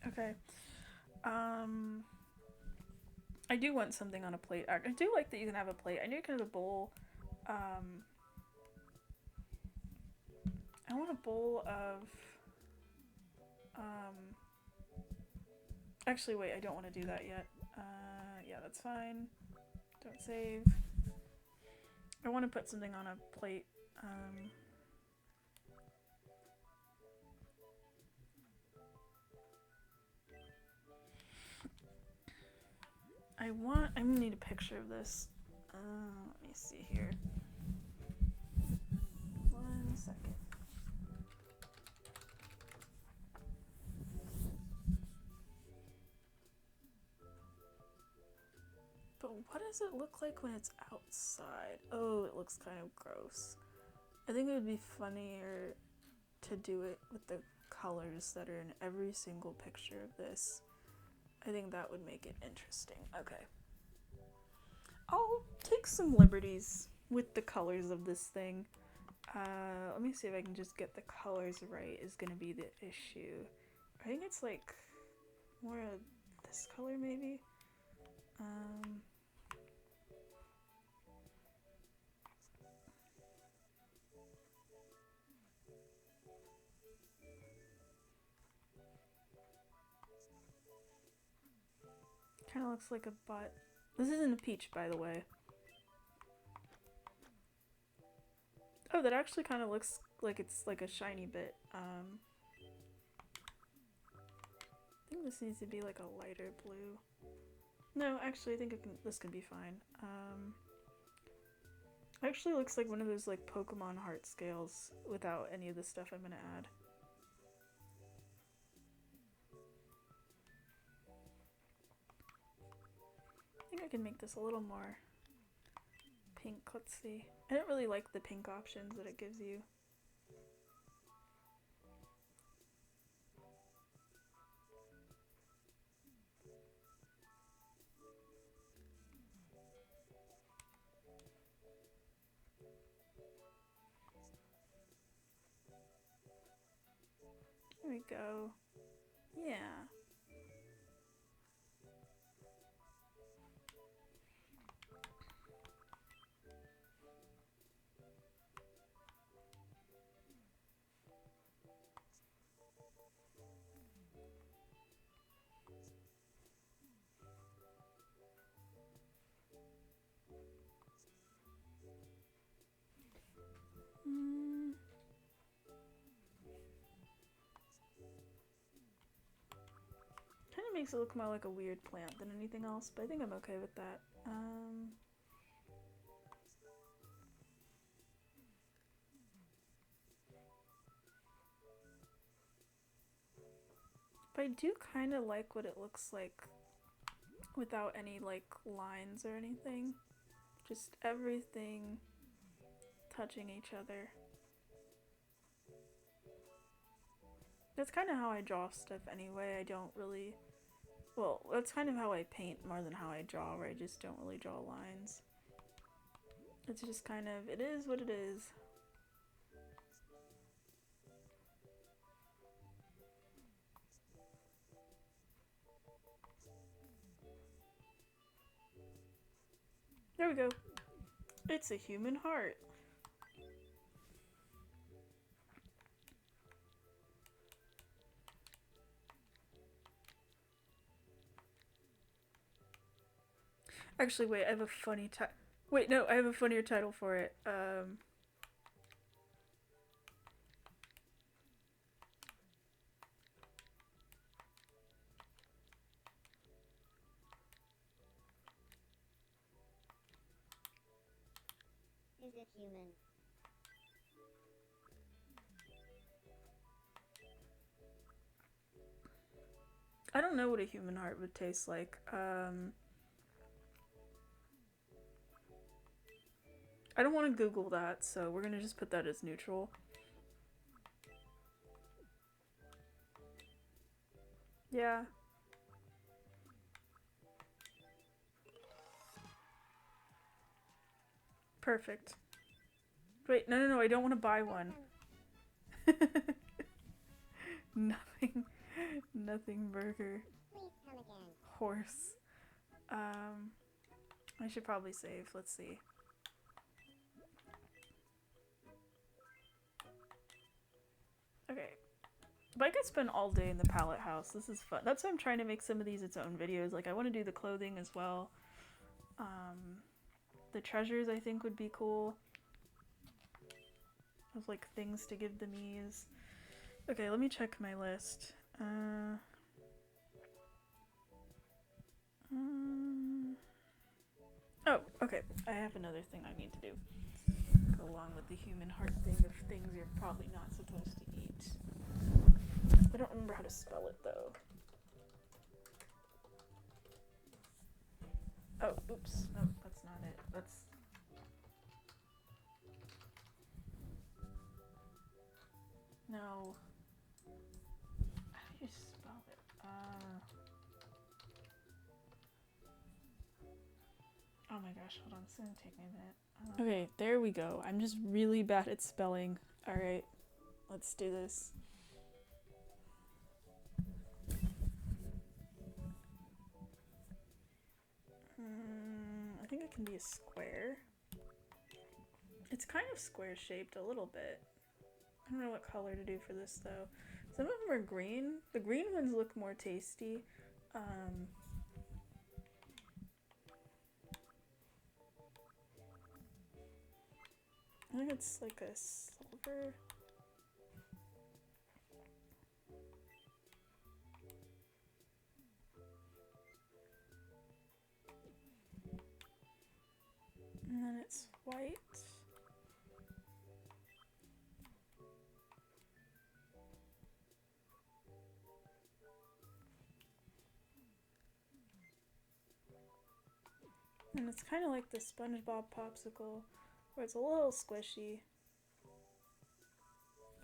Okay. I do want something on a plate. I do like that you can have a plate. I know you can have a bowl. I want a bowl of. Actually, wait. I don't want to do that yet. Yeah, that's fine. Don't save. I want to put something on a plate. I'm gonna need a picture of this. Let me see here. 1 second. But what does it look like when it's outside? Oh, it looks kind of gross. I think it would be funnier to do it with the colors that are in every single picture of this. I think that would make it interesting. Okay. I'll take some liberties with the colors of this thing. Let me see if I can just get the colors right is gonna be the issue. I think it's like more of this color maybe. Kind of looks like a butt. This isn't a peach, by the way. Oh, that actually kind of looks like it's like a shiny bit. I think this needs to be like a lighter blue. No, actually, I think this can be fine. Actually looks like one of those like Pokemon heart scales without any of the stuff I'm gonna add. I think I can make this a little more pink. Let's see. I don't really like the pink options that it gives you. There we go. Yeah. Kind of makes it look more like a weird plant than anything else, but I think I'm okay with that. But I do kind of like what it looks like without any like lines or anything. Just everything touching each other. That's kind of how I draw stuff anyway. I don't really... Well, that's kind of how I paint more than how I draw, where I just don't really draw lines. It's just kind of... It is what it is. There we go. It's a human heart. Actually, wait, I have a funny title. Wait, no, I have a funnier title for it. Is it human? I don't know what a human heart would taste like. I don't want to Google that, so we're gonna just put that as neutral. Yeah. Perfect. Wait, no, I don't want to buy one. Nothing burger. Please come again. Horse. I should probably save. Let's see. Okay. But I could spend all day in the pallet house. This is fun. That's why I'm trying to make some of these its own videos. Like, I want to do the clothing as well. The treasures I think would be cool. Of like things to give the miis. Okay, let me check my list. Oh, okay. I have another thing I need to do. Go along with the human heart thing of things you're probably not supposed to eat. I don't remember how to spell it though. Oh, oops. No, that's not it. That's... No. How do you spell it? Oh my gosh, hold on. It's gonna take me a minute. Okay, there we go. I'm just really bad at spelling. Alright, let's do this. I think it can be a square. It's kind of square shaped a little bit. I don't know what color to do for this though. Some of them are green. The green ones look more tasty. I think it's like a silver. And then it's white. And it's kind of like the SpongeBob popsicle, where it's a little squishy.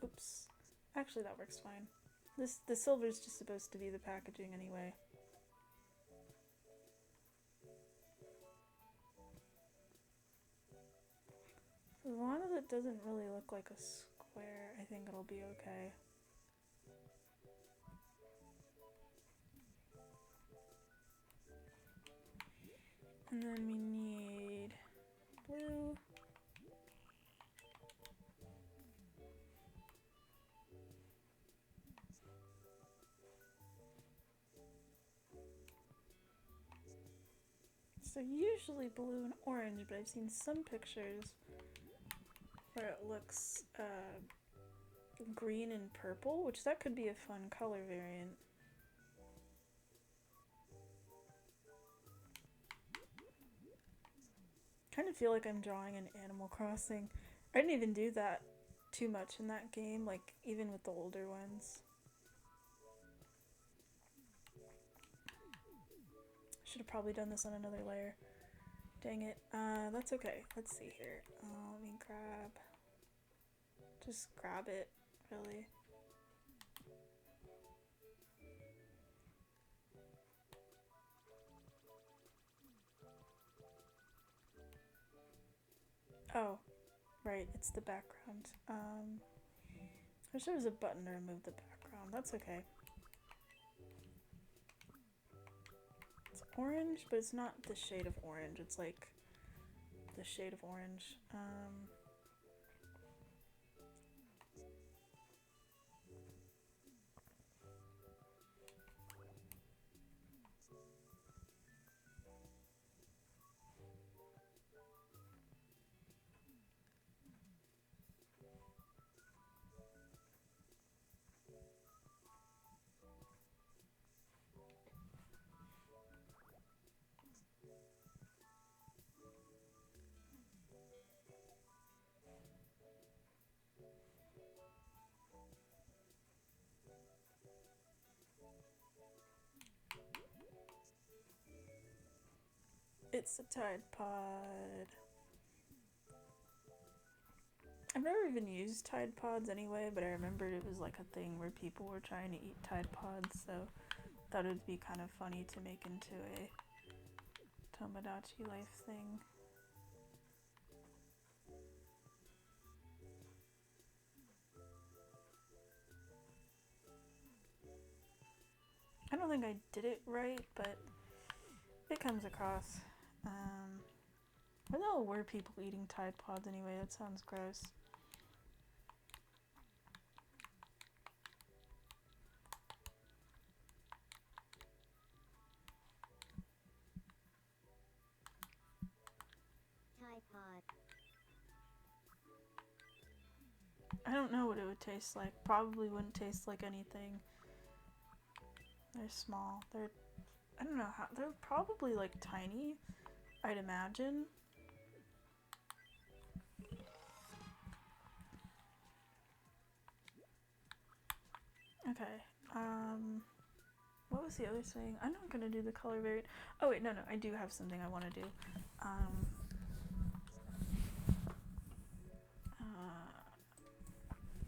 Oops. Actually, that works fine. The silver's just supposed to be the packaging anyway. As long as it doesn't really look like a square, I think it'll be okay. And then we need blue. So usually blue and orange, but I've seen some pictures where it looks green and purple, which that could be a fun color variant. Kind of feel like I'm drawing an Animal Crossing. I didn't even do that too much in that game, like even with the older ones. Should have probably done this on another layer. Dang it. That's okay. Let's see here. Let me just grab it, really. Oh, right, it's the background. I wish there was a button to remove the background. That's okay. It's orange, but it's not the shade of orange. It's like the shade of orange. It's a Tide Pod. I've never even used Tide Pods anyway, but I remembered it was like a thing where people were trying to eat Tide Pods, so thought it would be kind of funny to make into a Tomodachi life thing. don't think I did it right, but it comes across. I don't know, were people eating Tide Pods anyway? That sounds gross. Tide Pod. I don't know what it would taste like. Probably wouldn't taste like anything. They're small. I don't know how, they're probably like tiny, I'd imagine. Okay, what was the other thing? I'm not gonna do the color variant. Oh wait, no, I do have something I want to do.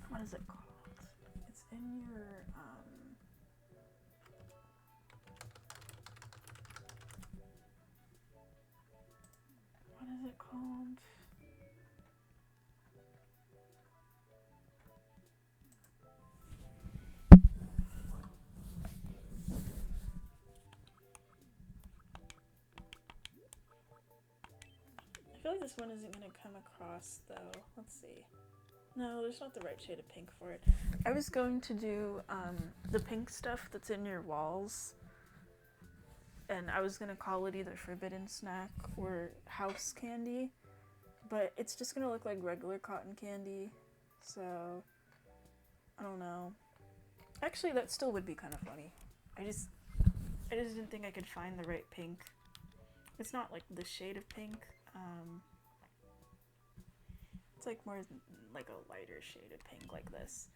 What is it called? It's in your, what is it called? I feel like this one isn't gonna come across though. Let's see. No, there's not the right shade of pink for it. I was going to do the pink stuff that's in your walls, and I was gonna call it either Forbidden Snack or House Candy, but it's just gonna look like regular cotton candy, so I don't know. Actually, that still would be kind of funny. I just didn't think I could find the right pink. It's not like the shade of pink. It's like more like a lighter shade of pink like this.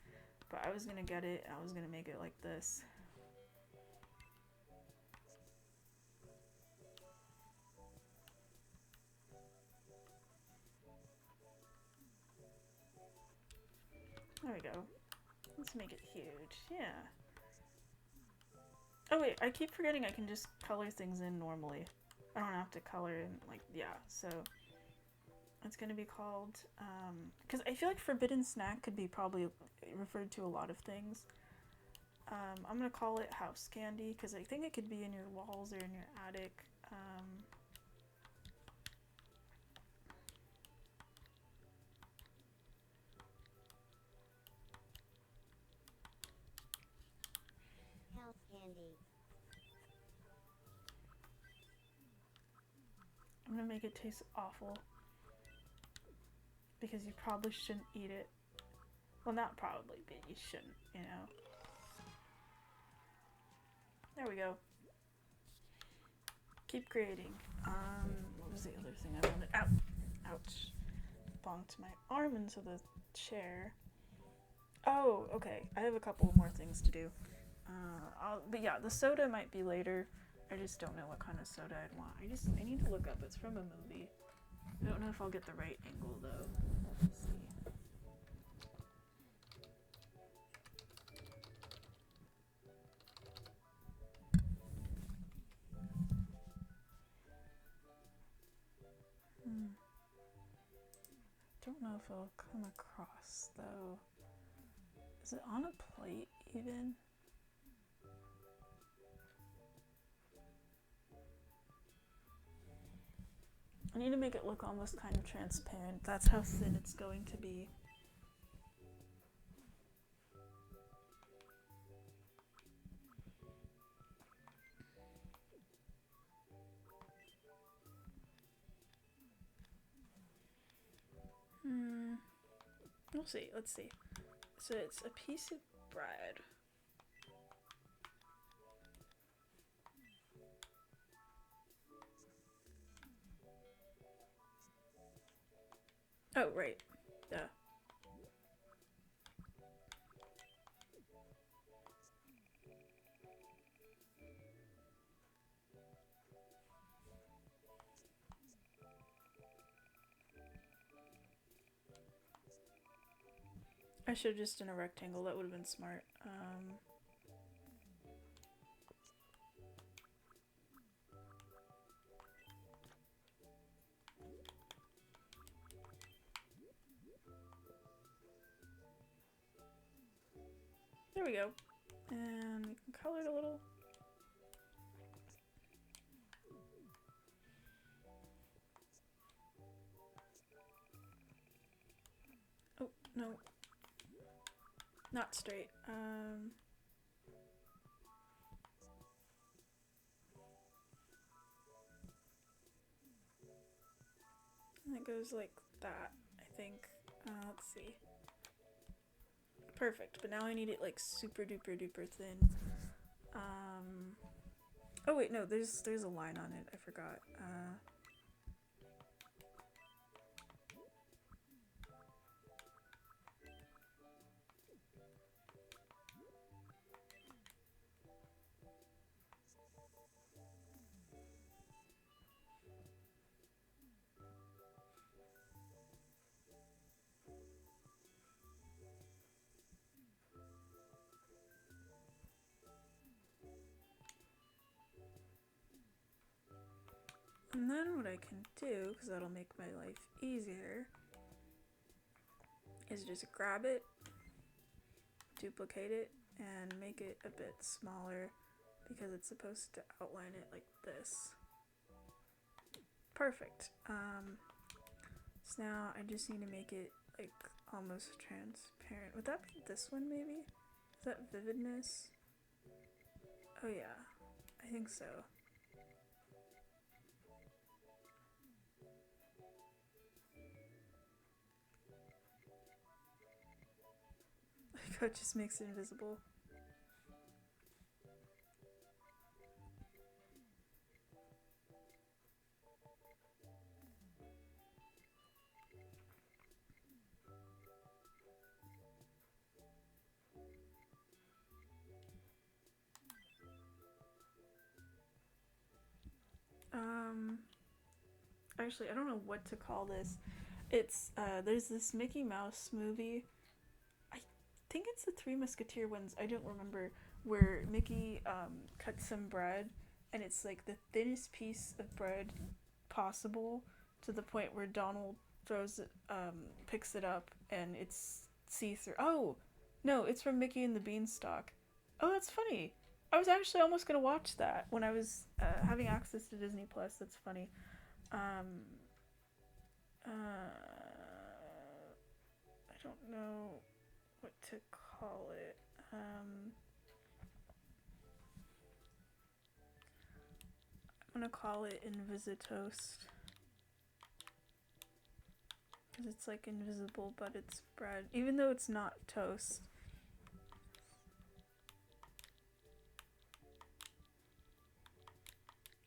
But I was gonna get it and I was gonna make it like this. There we go. Let's make it huge. Yeah. Oh wait, I keep forgetting I can just color things in normally. I don't have to color in, like, yeah, so it's gonna be called, because I feel like Forbidden Snack could be probably referred to a lot of things. I'm gonna call it House Candy, because I think it could be in your walls or in your attic. House Candy. I'm gonna make it taste awful, because you probably shouldn't eat it. Well, not probably, but you shouldn't, you know? There we go. Keep creating. What was the other thing I wanted? Ow! Ouch. Bonked my arm into the chair. Oh, okay. I have a couple more things to do. But yeah, the soda might be later. I just don't know what kind of soda I'd want. I need to look up. It's from a movie. I don't know if I'll get the right angle though. Let's see. Don't know if it'll come across though. Is it on a plate even? I need to make it look almost kind of transparent. That's how thin it's going to be. We'll see. Let's see. So it's a piece of bread. Oh, right. Duh. I should have just done a rectangle. That would have been smart. There we go. And we can color it a little. No. Not straight. And it goes like that, I think. Let's see. Perfect, but now I need it like super duper duper thin. Oh wait, no, there's a line on it. I forgot. And then what I can do, because that'll make my life easier, is just grab it, duplicate it, and make it a bit smaller because it's supposed to outline it like this. Perfect. So now I just need to make it like almost transparent. Would that be this one maybe? Is that vividness? Oh yeah, I think so. Like how it just makes it invisible. Actually, I don't know what to call this. It's, there's this Mickey Mouse movie. I think it's the Three Musketeer ones. I don't remember. Where Mickey, cuts some bread, and it's like the thinnest piece of bread possible, to the point where Donald throws it, picks it up, and it's see-through. Oh! No, it's from Mickey and the Beanstalk. Oh, that's funny. I was actually almost gonna watch that when I was having access to Disney Plus. That's funny. I don't know what to call it. I'm gonna call it Invisitoast. Because it's like invisible, but it's bread. Even though it's not toast.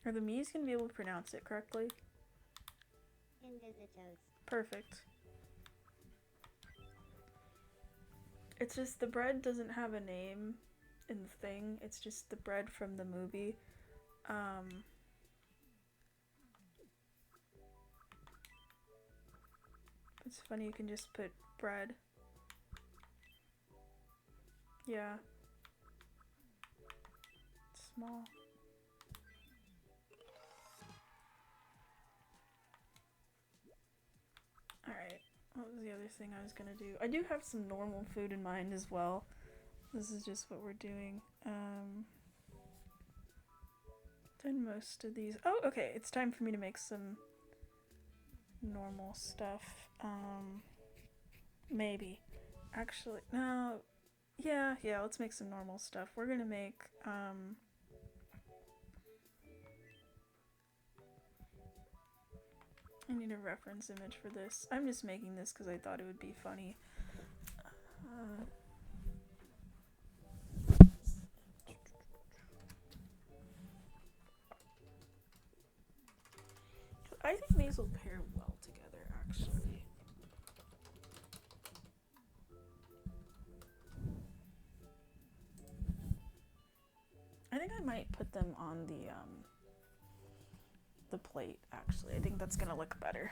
Are the miis gonna be able to pronounce it correctly? Invisitoast. Perfect. It's just the bread doesn't have a name in the thing. It's just the bread from the movie. It's funny, you can just put bread. Yeah. It's small. Alright, what was the other thing I was gonna do? I do have some normal food in mind as well. This is just what we're doing. Done most of these. Oh, okay, it's time for me to make some normal stuff. Maybe. Actually, no. Yeah, let's make some normal stuff. We're gonna make, I need a reference image for this. I'm just making this because I thought it would be funny. I think these will pair well together, actually. I think I might put them on the plate, actually. I think that's gonna look better.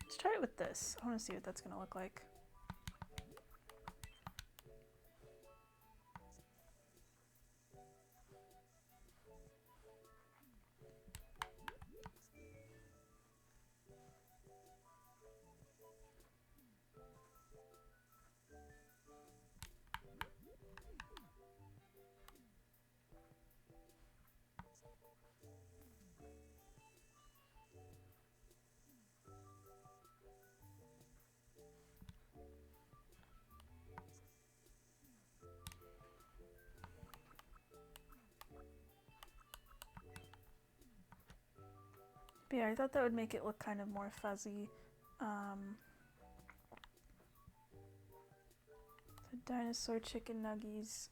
Let's try it with this. I want to see what that's gonna look like. But yeah, I thought that would make it look kind of more fuzzy. The dinosaur chicken nuggies.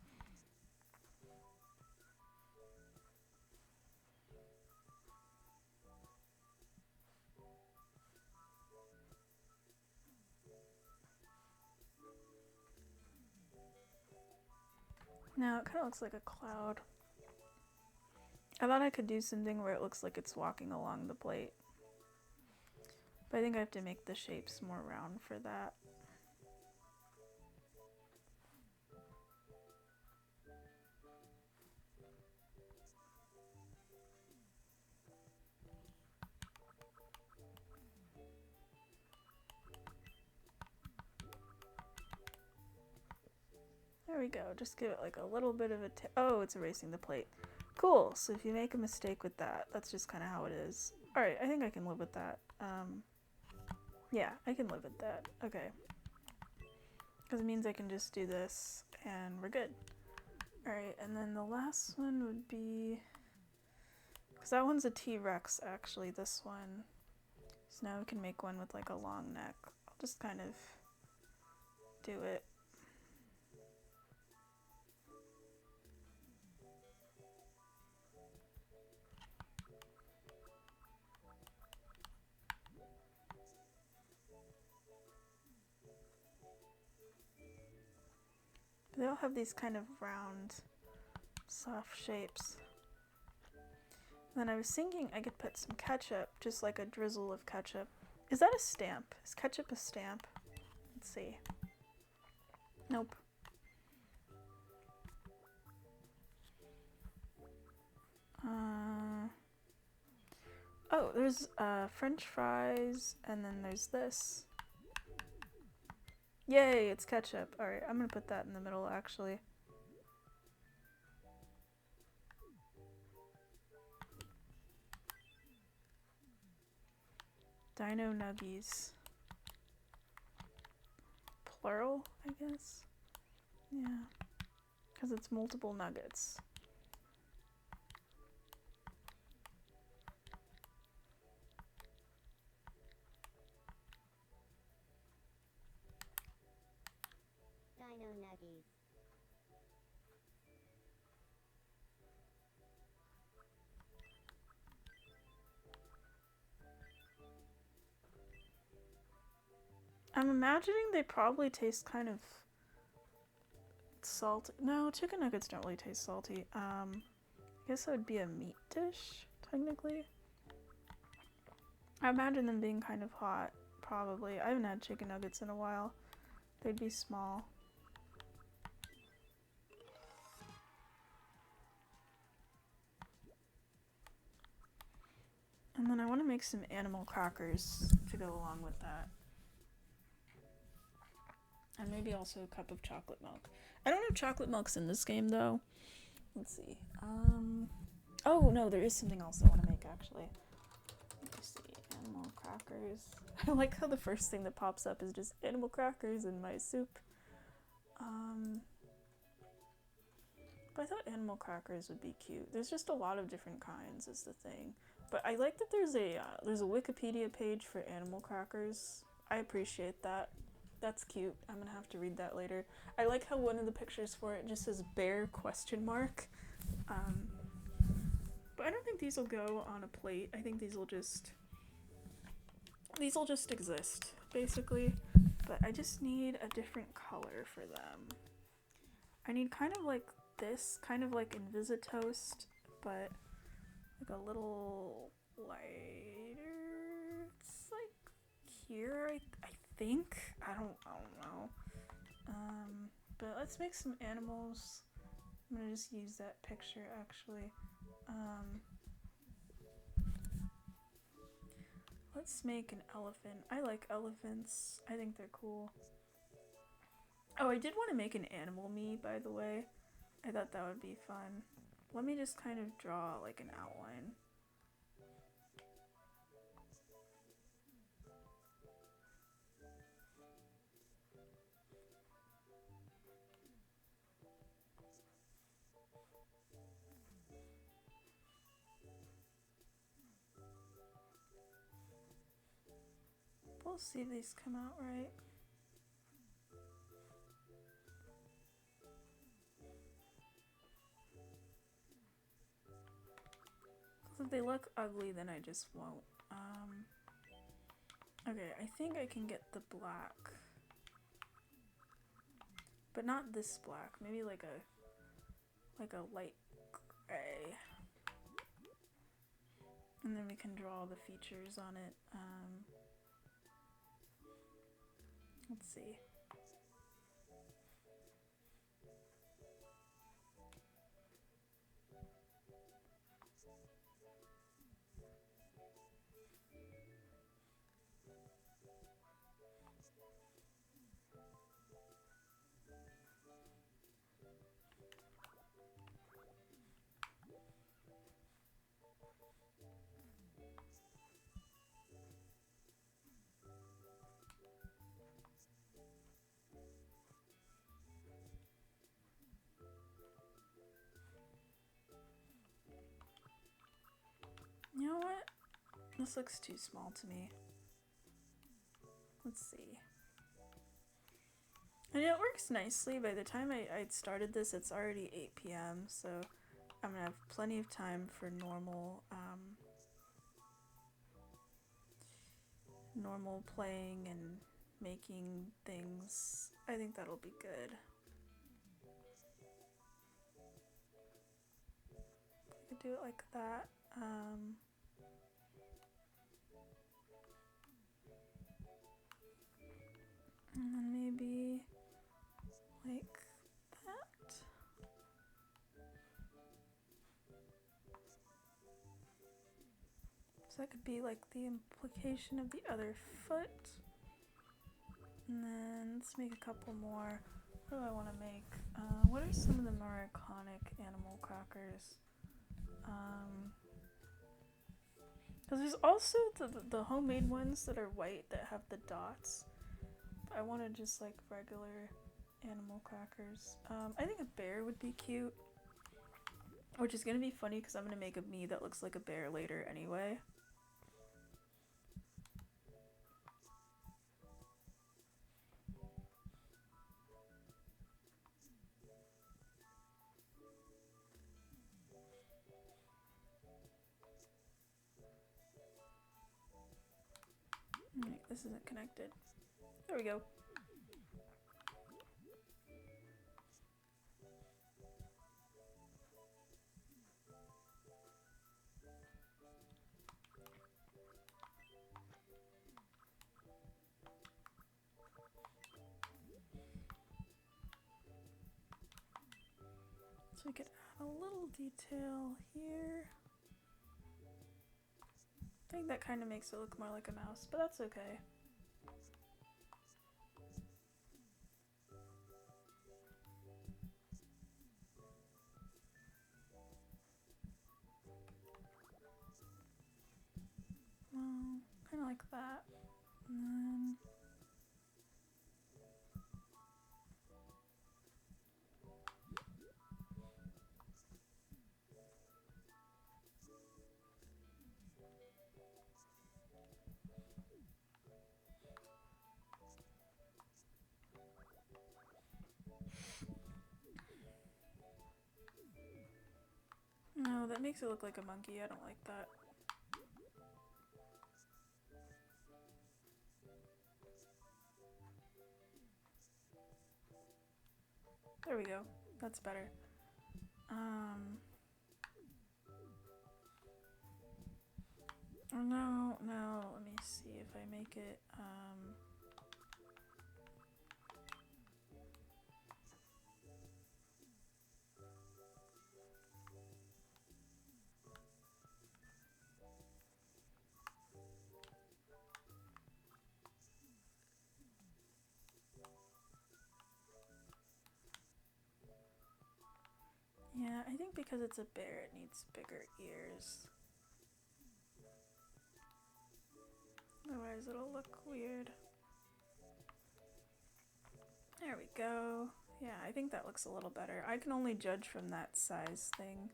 Now it kind of looks like a cloud. I thought I could do something where it looks like it's walking along the plate. But I think I have to make the shapes more round for that. There we go. Just give it like a little bit of a oh, it's erasing the plate. Cool. So if you make a mistake with that, that's just kind of how it is. Alright, I think I can live with that. Yeah, I can live with that. Okay. Because it means I can just do this and we're good. Alright, and then the last one would be... Because that one's a T-Rex, actually, this one. So now we can make one with like a long neck. I'll just kind of do it. They all have these kind of round, soft shapes. And then I was thinking I could put some ketchup, just like a drizzle of ketchup. Is that a stamp? Is ketchup a stamp? Let's see. Nope. Oh, there's French fries, and then there's this. Yay, it's ketchup. Alright, I'm gonna put that in the middle, actually. Dino nuggies. Plural, I guess? Yeah. Because it's multiple nuggets. Dino nuggies. I'm imagining they probably taste kind of salty. No, chicken nuggets don't really taste salty. I guess that would be a meat dish, technically. I imagine them being kind of hot, probably. I haven't had chicken nuggets in a while. They'd be small. And then I want to make some animal crackers to go along with that. And maybe also a cup of chocolate milk. I don't have chocolate milks in this game, though. Let's see. Oh, no, there is something else I want to make, actually. Let me see. Animal crackers. I like how the first thing that pops up is just animal crackers in my soup. But I thought animal crackers would be cute. There's just a lot of different kinds is the thing. But I like that there's a Wikipedia page for animal crackers. I appreciate that. That's cute. I'm gonna have to read that later. I like how one of the pictures for it just says bear question mark. But I don't think these will go on a plate. I think these will just exist, basically. But I just need a different color for them. I need kind of like this, kind of like Invisitoast, but like a little lighter. It's like here, I think. I don't know. But let's make some animals. I'm gonna just use that picture actually. Let's make an elephant. I like elephants. I think they're cool. Oh, I did want to make an animal me, by the way. I thought that would be fun. Let me just kind of draw like an outline. We'll see if these come out right. If they look ugly, then I just won't. Okay, I think I can get the black. But not this black. Maybe like a light gray. And then we can draw the features on it. Let's see. You know what? This looks too small to me. Let's see. And it works nicely. By the time I started this, it's already 8 p.m. So I'm gonna have plenty of time for normal playing and making things. I think that'll be good. I could do it like that. And then maybe like that. So that could be like the implication of the other foot. And then let's make a couple more. What do I want to make? What are some of the more iconic animal crackers? Because there's also the homemade ones that are white that have the dots. But I wanted just like regular animal crackers. I think a bear would be cute. Which is going to be funny because I'm going to make a me that looks like a bear later anyway. Alright, this isn't connected. There we go. So we could add a little detail here. I think that kind of makes it look more like a mouse, but that's okay. Well, kind of like that. And then no, that makes it look like a monkey. I don't like that. There we go. That's better. Oh no, let me see if I make it, yeah, I think because it's a bear, it needs bigger ears. Otherwise it'll look weird. There we go. Yeah, I think that looks a little better. I can only judge from that size thing.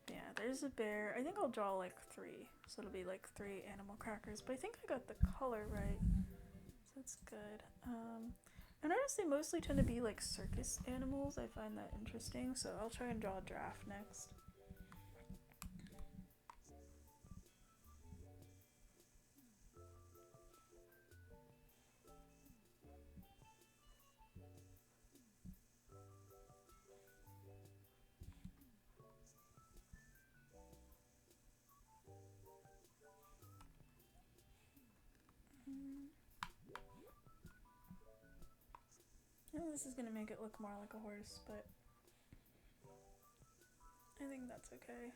Yeah, there's a bear. I think I'll draw like 3. So it'll be like 3 animal crackers. But I think I got the color right. So that's good. And honestly, mostly tend to be like circus animals. I find that interesting. So I'll try and draw a giraffe next. This is gonna make it look more like a horse, but I think that's okay.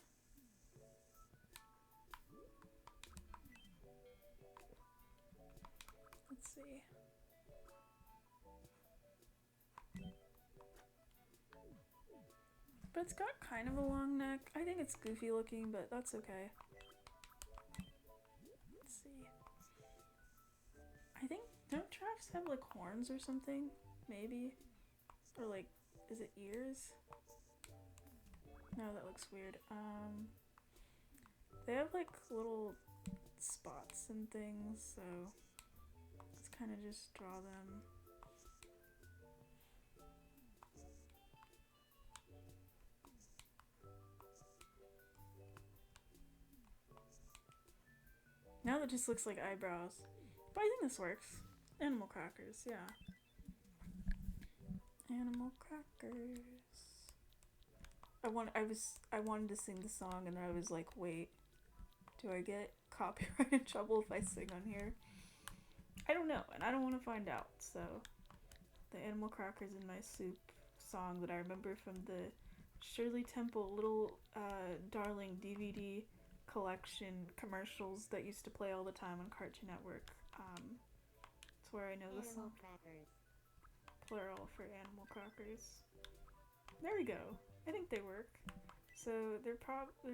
Let's see. But it's got kind of a long neck. I think it's goofy looking, but that's okay. Let's see. I think, don't giraffes have like horns or something? Maybe? Or like, is it ears? No, that looks weird. They have like little spots and things, so let's kind of just draw them. Now that just looks like eyebrows. But I think this works. Animal crackers, yeah. Animal crackers. I wanted to sing the song and then I was like, wait, do I get copyright trouble if I sing on here? I don't know, and I don't want to find out. So, the animal crackers in my soup song that I remember from the Shirley Temple Little Darling DVD collection commercials that used to play all the time on Cartoon Network. That's where I know the song. Crackers. Plural for animal crackers. There we go. I think they work. So they're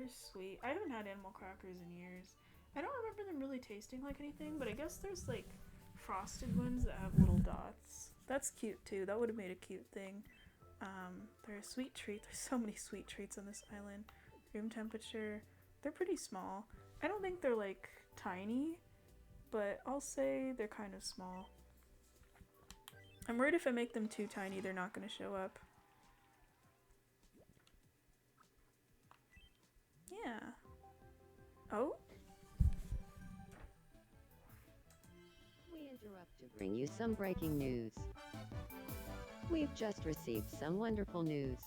sweet. I haven't had animal crackers in years. I don't remember them really tasting like anything, but I guess there's like frosted ones that have little dots. That's cute too. That would have made a cute thing. They're a sweet treat. There's so many sweet treats on this island. Room temperature. They're pretty small. I don't think they're like tiny, but I'll say they're kind of small. I'm worried if I make them too tiny, they're not going to show up. Yeah. Oh? We interrupt to bring you some breaking news. We've just received some wonderful news.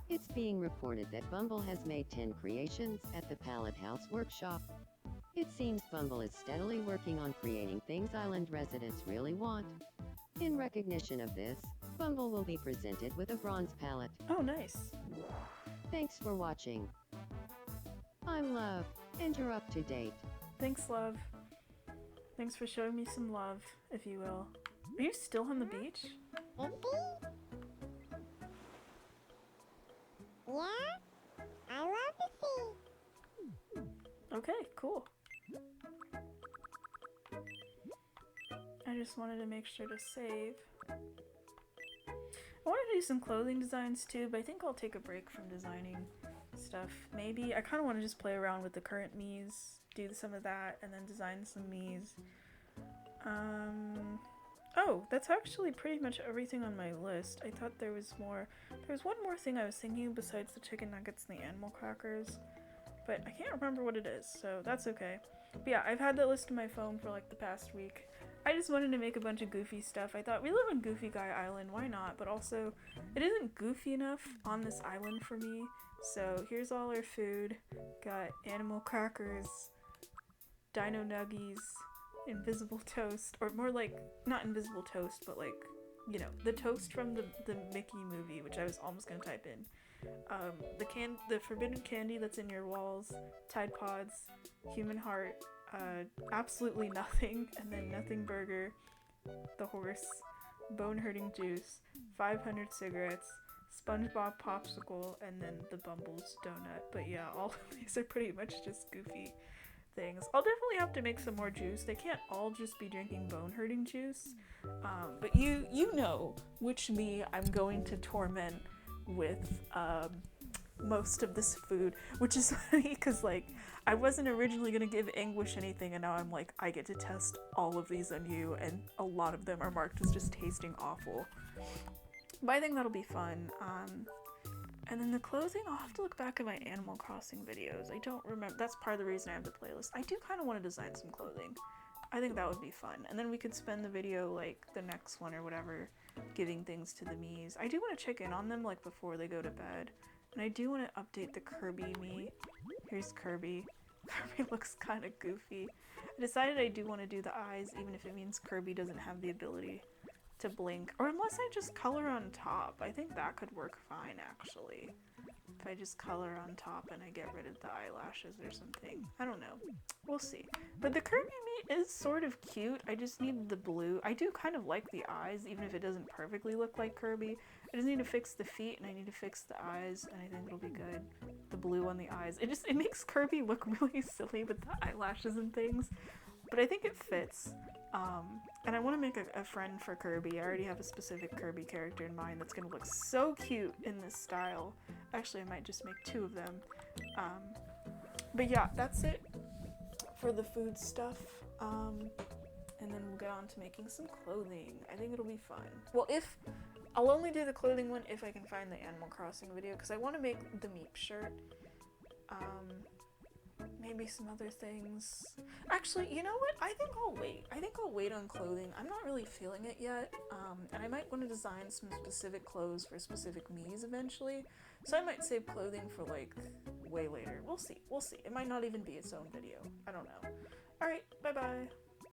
It's being reported that Bumble has made 10 creations at the Palette House workshop. It seems Bumble is steadily working on creating things island residents really want. In recognition of this, Bumble will be presented with a bronze palette. Oh, nice. Thanks for watching. I'm Love, and you're up to date. Thanks, Love. Thanks for showing me some love, if you will. Are you still on the beach? Yeah? I love the sea. Okay, cool. I just wanted to make sure to save. I want to do some clothing designs too, but I think I'll take a break from designing stuff. Maybe. I kind of want to just play around with the current miis, do some of that, and then design some miis. Oh, that's actually pretty much everything on my list. I thought there was more. There was one more thing I was thinking besides the chicken nuggets and the animal crackers, but I can't remember what it is, so that's okay. But yeah, I've had that list on my phone for like the past week. I just wanted to make a bunch of goofy stuff. I thought we live on Goofy Guy Island, why not? But also, it isn't goofy enough on this island for me. So here's all our food. Got animal crackers, dino nuggies, invisible toast, or more like, not invisible toast, but like, you know, the toast from the Mickey movie, which I was almost gonna type in. The forbidden candy that's in your walls, Tide Pods, human heart, absolutely nothing, and then nothing burger, the horse, bone hurting juice, 500 cigarettes, SpongeBob popsicle, and then the Bumble's donut. But yeah, all of these are pretty much just goofy things. I'll definitely have to make some more juice. They can't all just be drinking bone hurting juice. But you know which me I'm going to torment with most of this food, which is funny because like I wasn't originally gonna give Anguish anything, and now I'm like, I get to test all of these on you, and a lot of them are marked as just tasting awful. But I think that'll be fun. And then the clothing, I'll have to look back at my Animal Crossing videos. I don't remember. That's part of the reason I have the playlist. I do kind of want to design some clothing. I think that would be fun. And then we could spend the video, like, the next one or whatever, giving things to the Miis. I do want to check in on them, like, before they go to bed. And I do want to update the Kirby Mii. Here's Kirby. Kirby looks kind of goofy. I decided I do want to do the eyes, even if it means Kirby doesn't have the ability to blink. Or unless I just color on top. I think that could work fine, actually. If I just color on top and I get rid of the eyelashes or something. I don't know. We'll see. But the Kirby Mii is sort of cute. I just need the blue. I do kind of like the eyes, even if it doesn't perfectly look like Kirby. I just need to fix the feet and I need to fix the eyes, and I think it'll be good. The blue on the eyes. It makes Kirby look really silly with the eyelashes and things. But I think it fits. And I want to make a friend for Kirby. I already have a specific Kirby character in mind that's going to look so cute in this style. Actually, I might just make 2 of them. But yeah, that's it for the food stuff. And then we'll get on to making some clothing. I think it'll be fun. Well, I'll only do the clothing one if I can find the Animal Crossing video, because I want to make the Meep shirt. Maybe some other things. Actually, you know what? I think I'll wait. I think I'll wait on clothing. I'm not really feeling it yet. And I might want to design some specific clothes for specific Miis eventually. So I might save clothing for like way later. We'll see. We'll see. It might not even be its own video. I don't know. Alright, bye-bye.